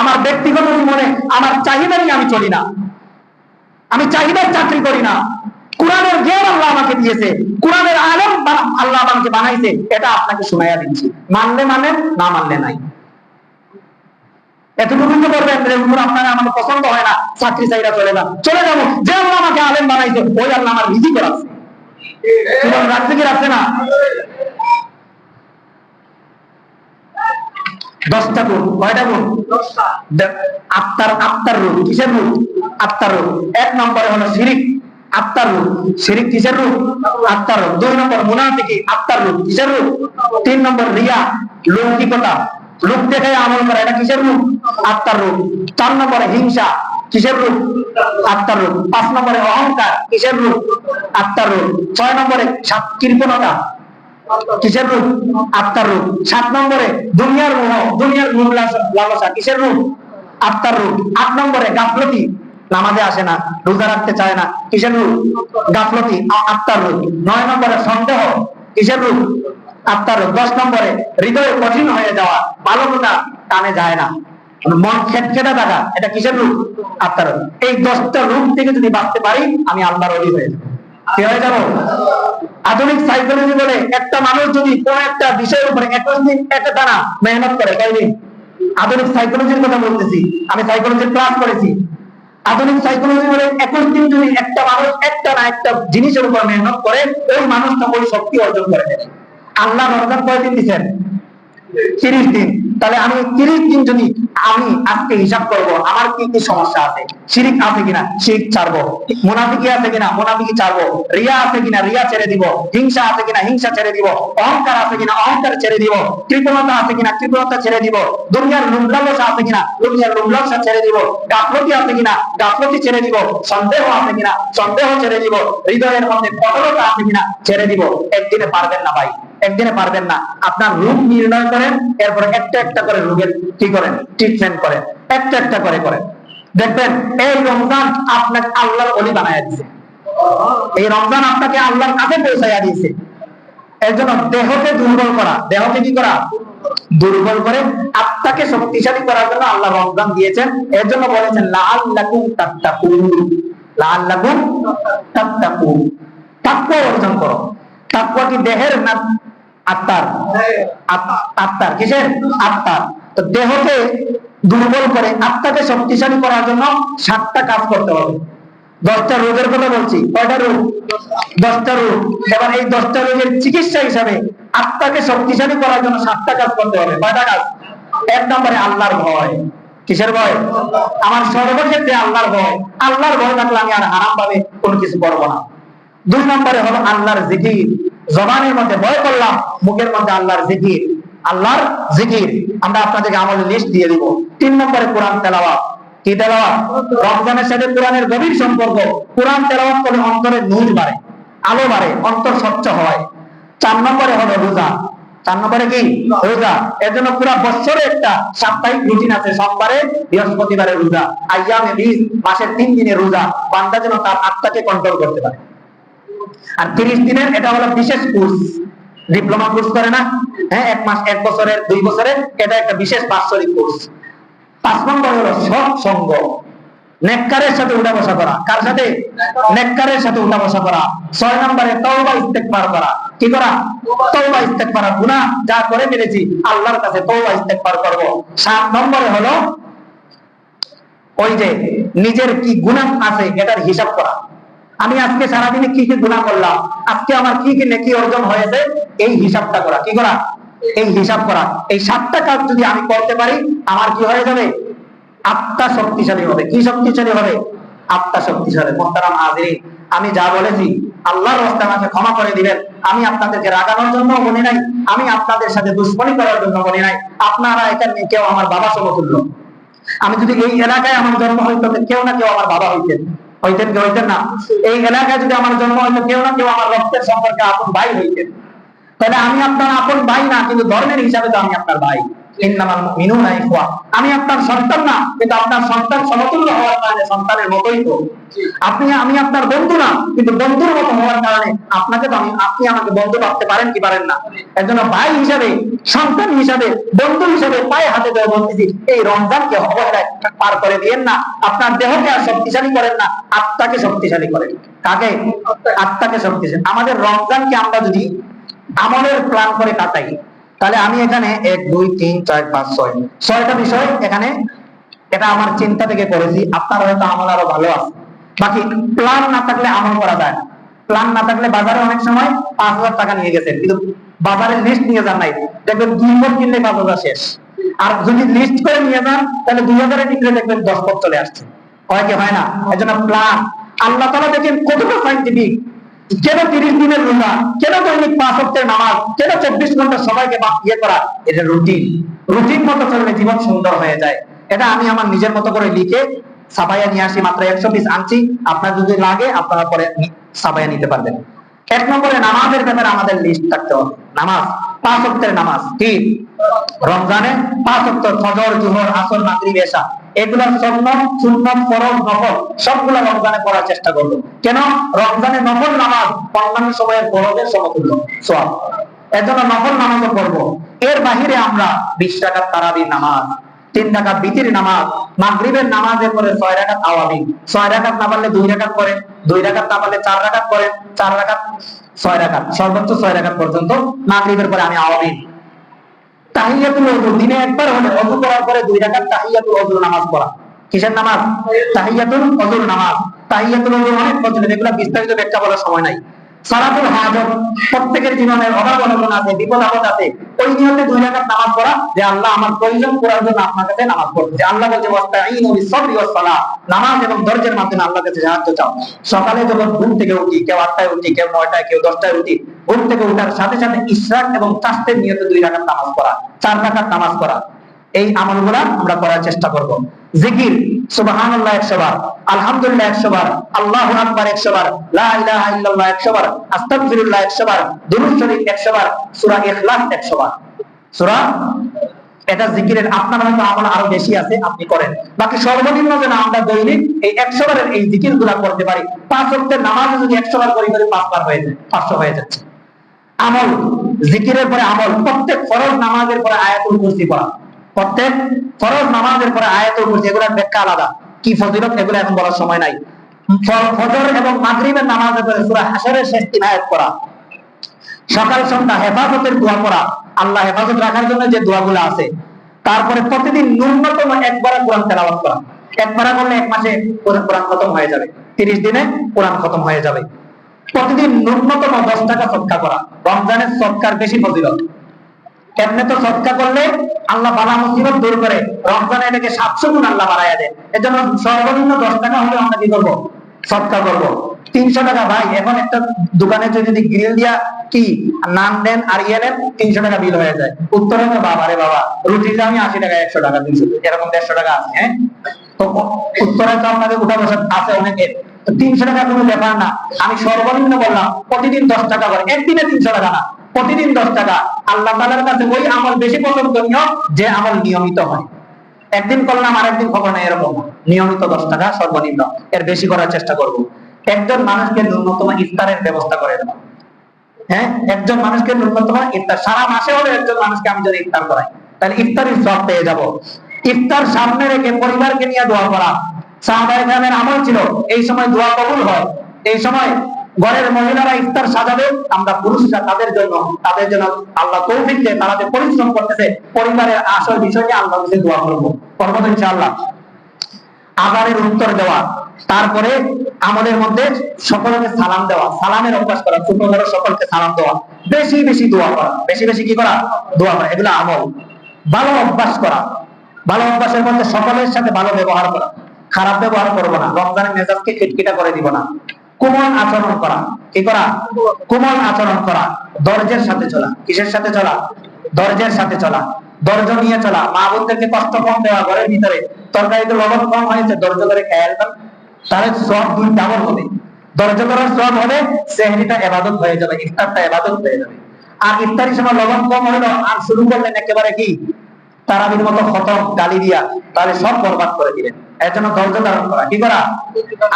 আমার ব্যক্তিগত জীবনে আমার চাহিদা নিয়ে আমি চলি না, আমি চাহিদার চাকরি করি না। কোরআনের জ্ঞান আল্লাহ আমাকে দিয়েছে, কোরআনের আলেম আল্লাহ আমাকে বানাইছে, এটা আপনাকে শোনাইয়া দিচ্ছি। মানলে মানেন, না মানলে নাই। এতটুকু তো করবেন যে আপনার আমার পছন্দ হয় না, চাকরি চাইরা চলে যাবো। যে আল্লাহ আমাকে আলেম বানাইছে ওই আল্লাহ আমার রিজিক রাখছে, রাখছে কি রাখছে না? 10টা গুণ। কয়টা গুণ? 10টা। আত্মার রূপ। কিসের রূপ? আত্মার রূপ। 1 নম্বরে হলো শিরিক, আত্মার রূপ। শিরিক কিসের রূপ? আত্মার রূপ। 2 নম্বর মুনাফিকি, আত্মার রূপ। কিসের রূপ? 3 নম্বর রিয়া, লৌকিকতা, লোক দেখে আমল করা, এটা কিসের রূপ? আত্মার রূপ। 4 নম্বরে হিংসা, কিসের রূপ? আত্মার রূপ। 5 নম্বরে অহংকার, কিসের রূপ? আত্মার রূপ। 6 নম্বরে কৃপণতা, কিসের রূপ? আত্মার রূপ। 7 নম্বরে দুনিয়ার মোহ, দুনিয়ার লোভ লালসা, কিসের রূপ? আত্মার রূপ। 8 নম্বরে গাফলতি, নামাজে আসে না, রোজা রাখতে চায় না, কিসের রূপ? গাফলতি, আত্মার রূপ। 9 নম্বরে সন্দেহ, কিসের রূপ? আত্মার রূপ। 10 নম্বরে হৃদয় কঠিন হয়ে যাওয়া, ভালো কথা কানে যায় না, মন খেটখেটে থাকা, এটা কিসের রূপ? আত্মার রূপ। এই 10টা রূপ থেকে যদি বাঁচতে পারি আমি আল্লাহর ওলি হয়ে যাব। কি হয়ে যাব? আধুনিক সাইকোলজি বলে একটা মানুষ যদি কোন একটা বিষয়ের উপরে 21 দিন একটানা মেহনত করে, কয়দিন? আধুনিক সাইকোলজির কথা বলতেছি, আমি সাইকোলজির ক্লাস করেছি। আধুনিক সাইকোলজি বলে 21 দিন যদি একটা মানুষ একটানা একটা জিনিসের উপর মেহনত করে, ওই মানুষটা ওই শক্তি অর্জন করে নেবে। আল্লাহ রমজান কয়দিন দিচ্ছেন? 30 দিন। তাহলে আমি 30 দিন যদি আমি আজকে হিসাব করব আমার কি কি সমস্যা আছে, শিরক আছে কিনা শিরক ছাড়বো, মুনাফিকি আছে কিনা মুনাফিকি ছাড়বো, রিয়া আছে কিনা রিয়া ছেড়ে দিব, হিংসা আছে কিনা হিংসা ছেড়ে দিব, অহংকার আছে কিনা অহংকার ছেড়ে দিব, কৃপণতা আছে কিনা কৃপণতা ছেড়ে দিব, দুনিয়ার লোভ লালসা আছে কিনা দুনিয়ার লোভ লালসা ছেড়ে দিব, গাফলতি আছে কিনা গাফলতি ছেড়ে দিব, সন্দেহ আছে কিনা সন্দেহ ছেড়ে দিব, হৃদয়ের মধ্যে কঠোরতা আছে কিনা ছেড়ে দিব। একদিনে পারবেন না ভাই, একদিনে পারবেন না। আপনার রূপ নির্ণয় করেন, এরপরে একটা একটা করে রোগের কি করেন? ট্রিটমেন্ট করেন, একটা একটা করে করেন। দেখবেন এই রমজান আপনাকে আল্লাহর ওলি বানায় দিয়েছে, এই রমজান আপনাকে আল্লাহর কাছে পৌঁছাইয়া দিয়েছে। এর জন্য দেহকে দুর্বল করা, দেহকে কি করা? দুর্বল করে আত্মাকে শক্তিশালী করার জন্য আল্লাহ রমজান দিয়েছেন। এর জন্য বলেছেন লাআল্লাকুম তাত্তাকুন, লাআল্লাকুম তাত্তাকুন, তাকওয়া অর্জন করো। তাকওয়া কি দেহের না আত্মার? আত্মার। কিসের? আত্মার। তো দেহকে দুর্বল করে আত্মাকে শক্তিশালী করার জন্য 7টা কাজ করতে হবে। 10টা রোগের কথা বলছি, কয়টা রোগ? 10টা রোগ। এবার এই 10টা রোগের চিকিৎসা হিসাবে আত্মাকে শক্তিশালী করার জন্য 7টা কাজ করতে হবে। কয়টা কাজ? 1 নম্বরে আল্লাহর ভয়। কিসের ভয়? আমার সর্বক্ষেত্রে আল্লাহর ভয়। আল্লাহর ভয় থাকলে আমি আর হারাম ভাবে কোনো কিছু করবো না। 2 নম্বরে হলো আল্লাহর জিকির, জবানের মধ্যে ভয় করলাম, মুখের মধ্যে আল্লাহর জিকির, আল্লাহর জিকির। আমরা আপনাদেরকে আমলের লিস্ট দিয়ে দিব। 3 নম্বরে কোরআন তেলাওয়াত। কি তেলাওয়াত? রমজানের সাথে কোরআনের গভীর সম্পর্ক। কোরআন তেলাওয়াত করলে অন্তরে নূর বাড়ে, আলো বাড়ে, অন্তর স্বচ্ছ হয়। 4 নম্বরে হলো রোজা। 4 নম্বরে কি? রোজা। এর জন্য পুরো বছরে একটা সাপ্তাহিক রুটিন আছে। সোমবারে বৃহস্পতিবারে রোজা, আইয়ামে বীজ, মাসের 3 দিনে রোজা। বান্দা যেন তার আত্মাকে কন্ট্রোল করতে পারে। আর 30 দিনের এটা হলো বিশেষ কোর্স, ডিপ্লোমা কোর্স করে না? হ্যাঁ, 1 মাস 1 বছরের 2 বছরের, এটা একটা বিশেষ বাৎসরিক কোর্স। 5 নম্বর হলো সৎসঙ্গ, নেককারের সাথে উঠা বসা করা। কার সাথে? নেককারের সাথে উঠা বসা করা। 6 নম্বরে তওবা ইস্তেগফার করা। কি করা? তওবা ইস্তেগফার। গুনাহ যা করে ফেলেছি আল্লাহর কাছে তওবা ইস্তেগফার করব। 7 নম্বরে হলো ওই যে নিজের কি গুনাহ আছে এটার হিসাব করা। আমি আজকে সারাদিনে কি কি গুনাহ করলাম, আজকে আমার কি কি নেকি অর্জন হয়েছে, এই হিসাবটা করা। কি করা? এই হিসাব করা। এই 7টা কাজ যদি আমি করতে পারি আমার কি হয়ে যাবে? আত্মা শক্তিশালী হবে। কি শক্তিশালী হবে? আত্মা শক্তিশালী। মুহতারাম হাজিরিন, আমি যা বলেছি আল্লাহর রাস্তায় আমাকে ক্ষমা করে দিবেন। আমি আপনাদেরকে রাগানোর জন্য বলি নাই, আমি আপনাদের সাথে দুশ্মনী করার জন্য বলি নাই। আপনারা এখানে কেউ আমার বাবা সমতুল্য। আমি যদি এই এলাকায় আমার জন্ম হইতো, কেউ না কেউ আমার বাবা হইতেন, হইতেন কি হইতেন না? এই এলাকায় যদি আমার জন্ম হইতো, কেউ না কেউ আমার রক্তের সম্পর্কে আপন ভাই হইতেন। তাহলে আমি আপনার আপন ভাই না, কিন্তু ধর্মের হিসাবে তো আমি আপনার ভাই। ইন্নামাল মুমিনুনা ইখওয়া। আমি আপনার সন্তান না, কিন্তু আপনার সন্তান সমতুল্য হওয়ার কারণে সন্তানের মতোই তো। আমি আপনার বন্ধু না, কিন্তু বন্ধুর মতো হওয়ার কারণে আপনাকে তো আপনি আমাকে বন্ধু ভাবতে পারেন কি পারেন না? এর জন্য ভাই হিসাবে, সন্তান হিসাবে, বন্ধু হিসাবে পায়ে হাতে ধরে বলতেছি, এই রমজানকে অবহেলায় পার করে দিয়েন না। আপনার দেহকে আর শক্তিশালী করেন না, আত্মাকে শক্তিশালী করেন। কাকে? আত্মাকে শক্তিশালী। আমাদের রমজানকে আমরা যদি আমলের প্ল্যান করে কাটাই, তাহলে আমি এখানে 1 2 3 4 5 6টা বিষয় এখানে, এটা আমার চিন্তা থেকে করেছি। আপনার হয়তো আমল আরো ভালো আছে। বাকি প্ল্যান না থাকলে আমল করা যায় না। প্ল্যান না থাকলে বাজারে অনেক সময় 5000 টাকা নিয়ে গেছেন, কিন্তু বাজারের লিস্ট নিয়ে যান নাই, দেখবেন 2 পট কিনলে 5000 শেষ। আর যদি লিস্ট করে নিয়ে যান তাহলে 2000 এর নিকলে দেখবেন 10 পট চলে আসছে। হয় কি হয় না? এজন্য প্ল্যান। আল্লাহ তাআলা দেখেন কতটা সাইন্টিফিক। কেন 30 দিনের রোজা, কেন দৈনিক 5 ওয়াক্তের নামাজ, কেন 24 ঘন্টা সবাইকে ইয়ে করা? এটা রুটিন। রুটিন মতো চললে জীবন সুন্দর হয়ে যায়। এটা আমি আমার নিজের মতো করে লিখে ছাপাইয়া নিয়ে আসি, মাত্র 100 পিস আনছি, আপনার যদি লাগে আপনারা পরে ছাপাইয়া নিতে পারবেন। 1 নম্বরে নামাজের ব্যাপারে আমাদের লিস্ট থাকতে হবে। নামাজ 5 ওয়াক্তের নামাজ, কি রমজানে 5 ওয়াক্ত, ফজর, জোহর, আসর, মাগরিব, এশা, এগুলা সুন্নাত, সুন্নাত, ফরজ, নফল সবগুলা রমজানে পড়ার চেষ্টা করব। কেন? রমজানে নফল নামাজ অন্যান্য সময়ের ফরজের সমতুল্য সওয়াব, এজন্য নফল নামাজও পড়ব। এর বাহিরে আমরা 20 রাকাত তারাবির নামাজ, 3 রাকাত বিতির নামাজ, মাগরিবের নামাজের পরে 6 রাকাত আওয়াবিন, 6 রাকাত না পারলে 2 রাকাত করেন, 2 রাকাত না পারলে 4 রাকাত করেন, 4 রাকাত 6 রাকাত, সর্বোচ্চ 6 রাকাত পর্যন্ত মাগরিবের পরে আমি আওয়াবিন। তাহিয়াতুল ওযু, দিনে একবার হলে ওযু করার পরে 2 রাকাত তাহিয়াতুল ওযু নামাজ পড়া। কিসের নামাজ? তাহিয়াতুল ওযুর নামাজ। তাহিয়াতুল ওযু অনেক ফজিলত, এগুলা বিস্তারিত ব্যাখ্যা বলার সময় নাই। সালাতুল হাজত, প্রত্যেকের জীবনের অভাব অনটন আছে, বিপদ আপদ আছে, ওই নিয়তে 2 রাকাত নামাজ পড়া, যে আল্লাহ আমার প্রয়োজন পূরণের জন্য আপনার কাছে নামাজ পড়তে। আল্লাহ বলছে ওয়াস্তাঈনু বিস-সাবরি ওয়াস-সালাহ, নামাজ এবং ধৈর্যের মাধ্যমে আল্লাহর কাছে সাহায্য চাও। সকালে যখন ঘুম থেকে উঠি, কেউ 8টায় উঠি, কেউ 9টায়, কেউ 10টায় উঠি, ঘুম থেকে উঠার সাথে সাথে ইশরাক এবং তাসবিহের নিয়তে 2 রাকাত নামাজ পড়া, 4 রাকাত নামাজ পড়া, এই আমলগুলা আমরা করার চেষ্টা করব। জিকির সুবহানাল্লাহ 100 বার, আলহামদুলিল্লাহ 100 বার, আল্লাহু আকবার 100 বার, লা ইলাহা ইল্লাল্লাহ 100 বার, আস্তাগফিরুল্লাহ 100 বার, দুরূদ শরীফ 100 বার, সূরা ইখলাস 100 বার। সূরা, এটা জিকিরের আপনার হয়তো আমল আরো বেশি আছে, আপনি করেন। বাকি সর্বনিম্ন যেন আমরা দৈনিক এই 100 বারের এই জিকিরগুলা করতে পারি। 5 ওয়াক্তের নামাজে যদি 100 বার করি, 5 বার হয়ে যায়, 500 হয়ে যাচ্ছে। আমল, জিকিরের পরে আমল, প্রত্যেক ফরজ নামাজের পরে আয়াতুল কুরসি পড়া, প্রত্যেক ফরজ নামাজের পরে আয়াতুল কুরসি, এগুলোর ব্যাখ্যা আলাদা, কি ফজিলত এগুলো এখন বলার সময় নাই। ফজর এবং মাগরিবের নামাজের পরে সূরা হাশরের শেষ 3 আয়াত পড়া, সকাল সন্ধ্যা হেফাজতের দোয়া পড়া, আল্লাহ হেফাজত রাখার জন্য যে দোয়াগুলো আছে। তারপরে প্রতিদিন ন্যূনতম একবার কোরআন তেলাওয়াত করা, একবার করলে 1 মাসে কোরআন খতম হয়ে যাবে, 30 দিনে কোরআন খতম হয়ে যাবে। প্রতিদিন ন্যূনতম 10 টাকা সদকা করা, রমজানের সদকার বেশি ফজিলত। এমনি তো সদকা করলে আল্লাহ বালা মুসিবত দূর করে, রমজানে এটাকে 700 গুণ আল্লাহ বাড়াইয়া দেয়। এজন্য সর্বনিম্ন 10 টাকা হলে আমরা কি করব? সদকা করব। 300 টাকা, ভাই এখন একটা দোকানে যদি গ্রিল দিয়া কি নান দেন আর ইয়ে নেন, 300 টাকা বিল হয়ে যায়। উত্তরে তো বাবা রে বাবা, রুটির দামই 80 টাকা, 100 টাকা, 200 এরকম 150 টাকা আছে। হ্যাঁ, তো উত্তরে তো আপনাদের উঠা বসা আছে অনেকের, 300 টাকা কোনো ব্যাপার না। আমি সর্বনিম্ন বললাম প্রতিদিন 10 টাকা করে, একদিনে 300 টাকা না, প্রতিদিন 10 টাকা। আল্লাহ তাআলার কাছে ওই আমল বেশি পছন্দনীয় যে আমল নিয়মিত হয়। একদিন করলাম আর একদিন খবর নাই, এরকম নিয়মিত 10 টাকা সর্বনিম্ন, এর বেশি করার চেষ্টা করব। একজন মানুষকে ন্যূনতম ইফতারের ব্যবস্থা করে দেব। হ্যাঁ, একজন মানুষকে ন্যূনতম ইফতার, সারা মাসে হলে একজন মানুষকে আমি যদি ইফতার করাই, তাহলে ইফতারের সওয়াব পেয়ে যাব। ইফতার সামনে রেখে পরিবারকে নিয়ে দোয়া করা সাহাবায়ে কেরামের আমল ছিল। এই সময় দোয়া কবুল হয়। এই সময় ঘরের মহিলারা ইফতার সাজাবে, আমরা পুরুষরা তাদের জন্য আল্লাহ তৌফিক দেয়, তারা যে পরিশ্রম করতেছে, পরিবারের আসল বিষয় নিয়ে আল্লাহর কাছে দোয়া করব ইনশাআল্লাহ। আযানের উত্তর দেওয়া, তারপরে আমলের মধ্যে সকলকে সালাম দেওয়া, সালামের অভ্যাস করা, ছোট বড় সকলকে সালাম দেওয়া, বেশি বেশি দোয়া করা, বেশি বেশি কি করা? দোয়া করা, এগুলো আমল। ভালো অভ্যাস করা, ভালো অভ্যাসের মধ্যে সকলের সাথে ভালো ব্যবহার করা, খারাপ ব্যবহার করব না, রমজানের মেজাজকে খিটখিটা করে দিব না, কোমল আচরণ করা, কি করা? কোমল আচরণ করা, ধৈর্যের সাথে চলা। কিসের সাথে চলা? ধৈর্যের সাথে চলা, ধৈর্য নিয়ে চলা। মা বোনদেরকে কষ্ট কম দেওয়া, ঘরের ভিতরে তরকারিতে লবণ কম হয়েছে, ধৈর্য ধরে খেয়াল করেন, তাহলে সওয়াব 2 ডাবল হবে। ধৈর্য ধরার সওয়াব হবে, সেহরিটা ইবাদত হয়ে যাবে, ইফতারটা ইবাদত হয়ে যাবে। আর ইফতারির সময় লবণ কম হলো আর শুরু করলেন একেবারে কি তারাবির মতো খতম গালি দিয়া, তাহলে সব বরবাদ করে দিবেন। এর জন্য ধৈর্য ধারণ করা, কি করা?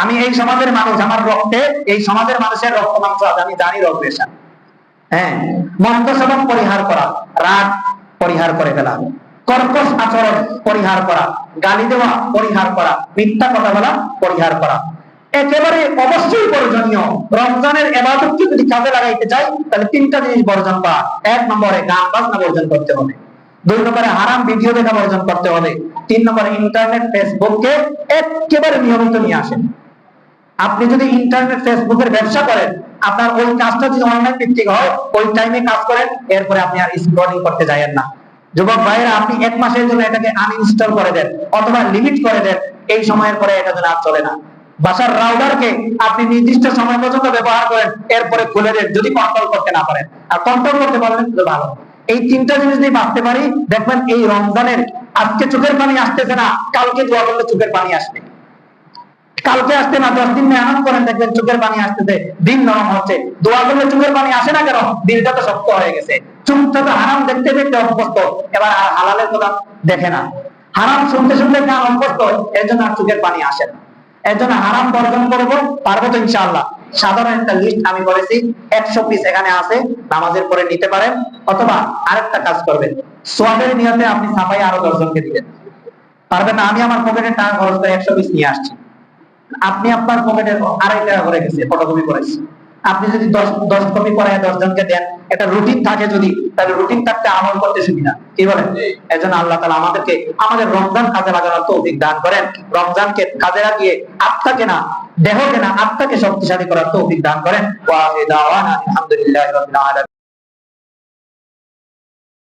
আমি এই সমাজের মানুষ, আমার রক্তে এই সমাজের মানুষের রক্ত মাংস আছে, আমি জানি রোগ পেশা। হ্যাঁ, মন্দ স্বভাব পরিহার করা, রাগ পরিহার করে ফেলা, কর্কশ আচরণ পরিহার করা, গালি দেওয়া পরিহার করা, মিথ্যা কথা বলা পরিহার করা। একেবারে অবশ্যই প্রয়োজনীয়, রমজানের ইবাদতকে যদি কাজে লাগাইতে চাই তাহলে 3টা জিনিস বর্জন করা। 1 নম্বরে গান বাজনা বর্জন করতে হবে, 2 নম্বরে হারাম ভিডিও দেখা বর্জন করতে হবে, 3 নম্বরে ইন্টারনেট ফেসবুককে একেবারে নিয়মিত নিয়ে আসেন। আপনি যদি ইন্টারনেট ফেসবুকের ব্যবসা করেন, আপনার ওই কাজটা যদি অনলাইন ভিত্তিক হয়, ওই টাইমে কাজ করেন, এরপরে আপনি আর স্ক্রলিং করতে যাবেন না। যুবক ভাইরা, আপনি 1 মাসের জন্য এটাকে আনইনস্টল করে দেন অথবা লিমিট করে দেন, এই সময়ের পরে এটা যেন আর চলে না। বাসার রাউটারকে আপনি নির্দিষ্ট সময় পর্যন্ত ব্যবহার করেন, এরপরে খুলে দেন যদি কন্ট্রোল করতে না পারেন। আর কন্ট্রোল করতে পারবেন তো ভালো। এই 3টা জিনিস যদি বাঁচতে পারি, দেখবেন এই রমজানের আজকে চোখের পানি আসতেছে না, কালকে দোয়া করলে চোখের পানি আসবে। কালকে আসতে না 10 দিন মেহনত করেন, দেখবেন চোখের পানি আসতেছে, দিন নরম হচ্ছে। দোয়া করলে চোখের পানি আসে না কেন? দিলটা তো শক্ত হয়ে গেছে। চোখটা তো হারাম দেখতে দেখতে অভ্যস্ত, এবার আর হালালের কথা দেখে না। হারাম শুনতে শুনতে কান অভ্যস্ত, এর জন্য আর চোখের পানি আসে না। এর জন্য হারাম বর্জন করবো, পারবো তো ইনশাআল্লাহ। সাধারণ একটা লিস্ট আমি বলেছি, 100 পিস এখানে আছে, নামাজের পরে নিতে পারেন। অথবা আরেকটা কাজ করবেন, সোয়াবের নিয়তে আপনি সাফাই আরো 10 জনকে দিবেন। পারবেন না? আমি আমার পকেটে টাকা খরচ করে 100 পিস নিয়ে আসছি, আপনি আপনার পকেটে 2.5 টাকা করে গেছে, ফটোকপি করেছি। আপনি যদি 10 কপি করে 10 জনকে দেন, একটা রুটিন থাকে যদি, তাহলে রুটিন থাকতে আমল করতে সুবিধা। কি বলেন? এজন্য আল্লাহ তাআলা আমাদেরকে আমাদের রমজান কাজে লাগানোর তৌফিক দান করেন। রমজানকে কাজে লাগিয়ে আত্মাকে না, দেহকে না, আত্মাকে শক্তিশালী করার তৌফিক দান করেন। ওয়া আখিরু দাওয়ানা আলহামদুলিল্লাহি রাব্বিল আলামিন।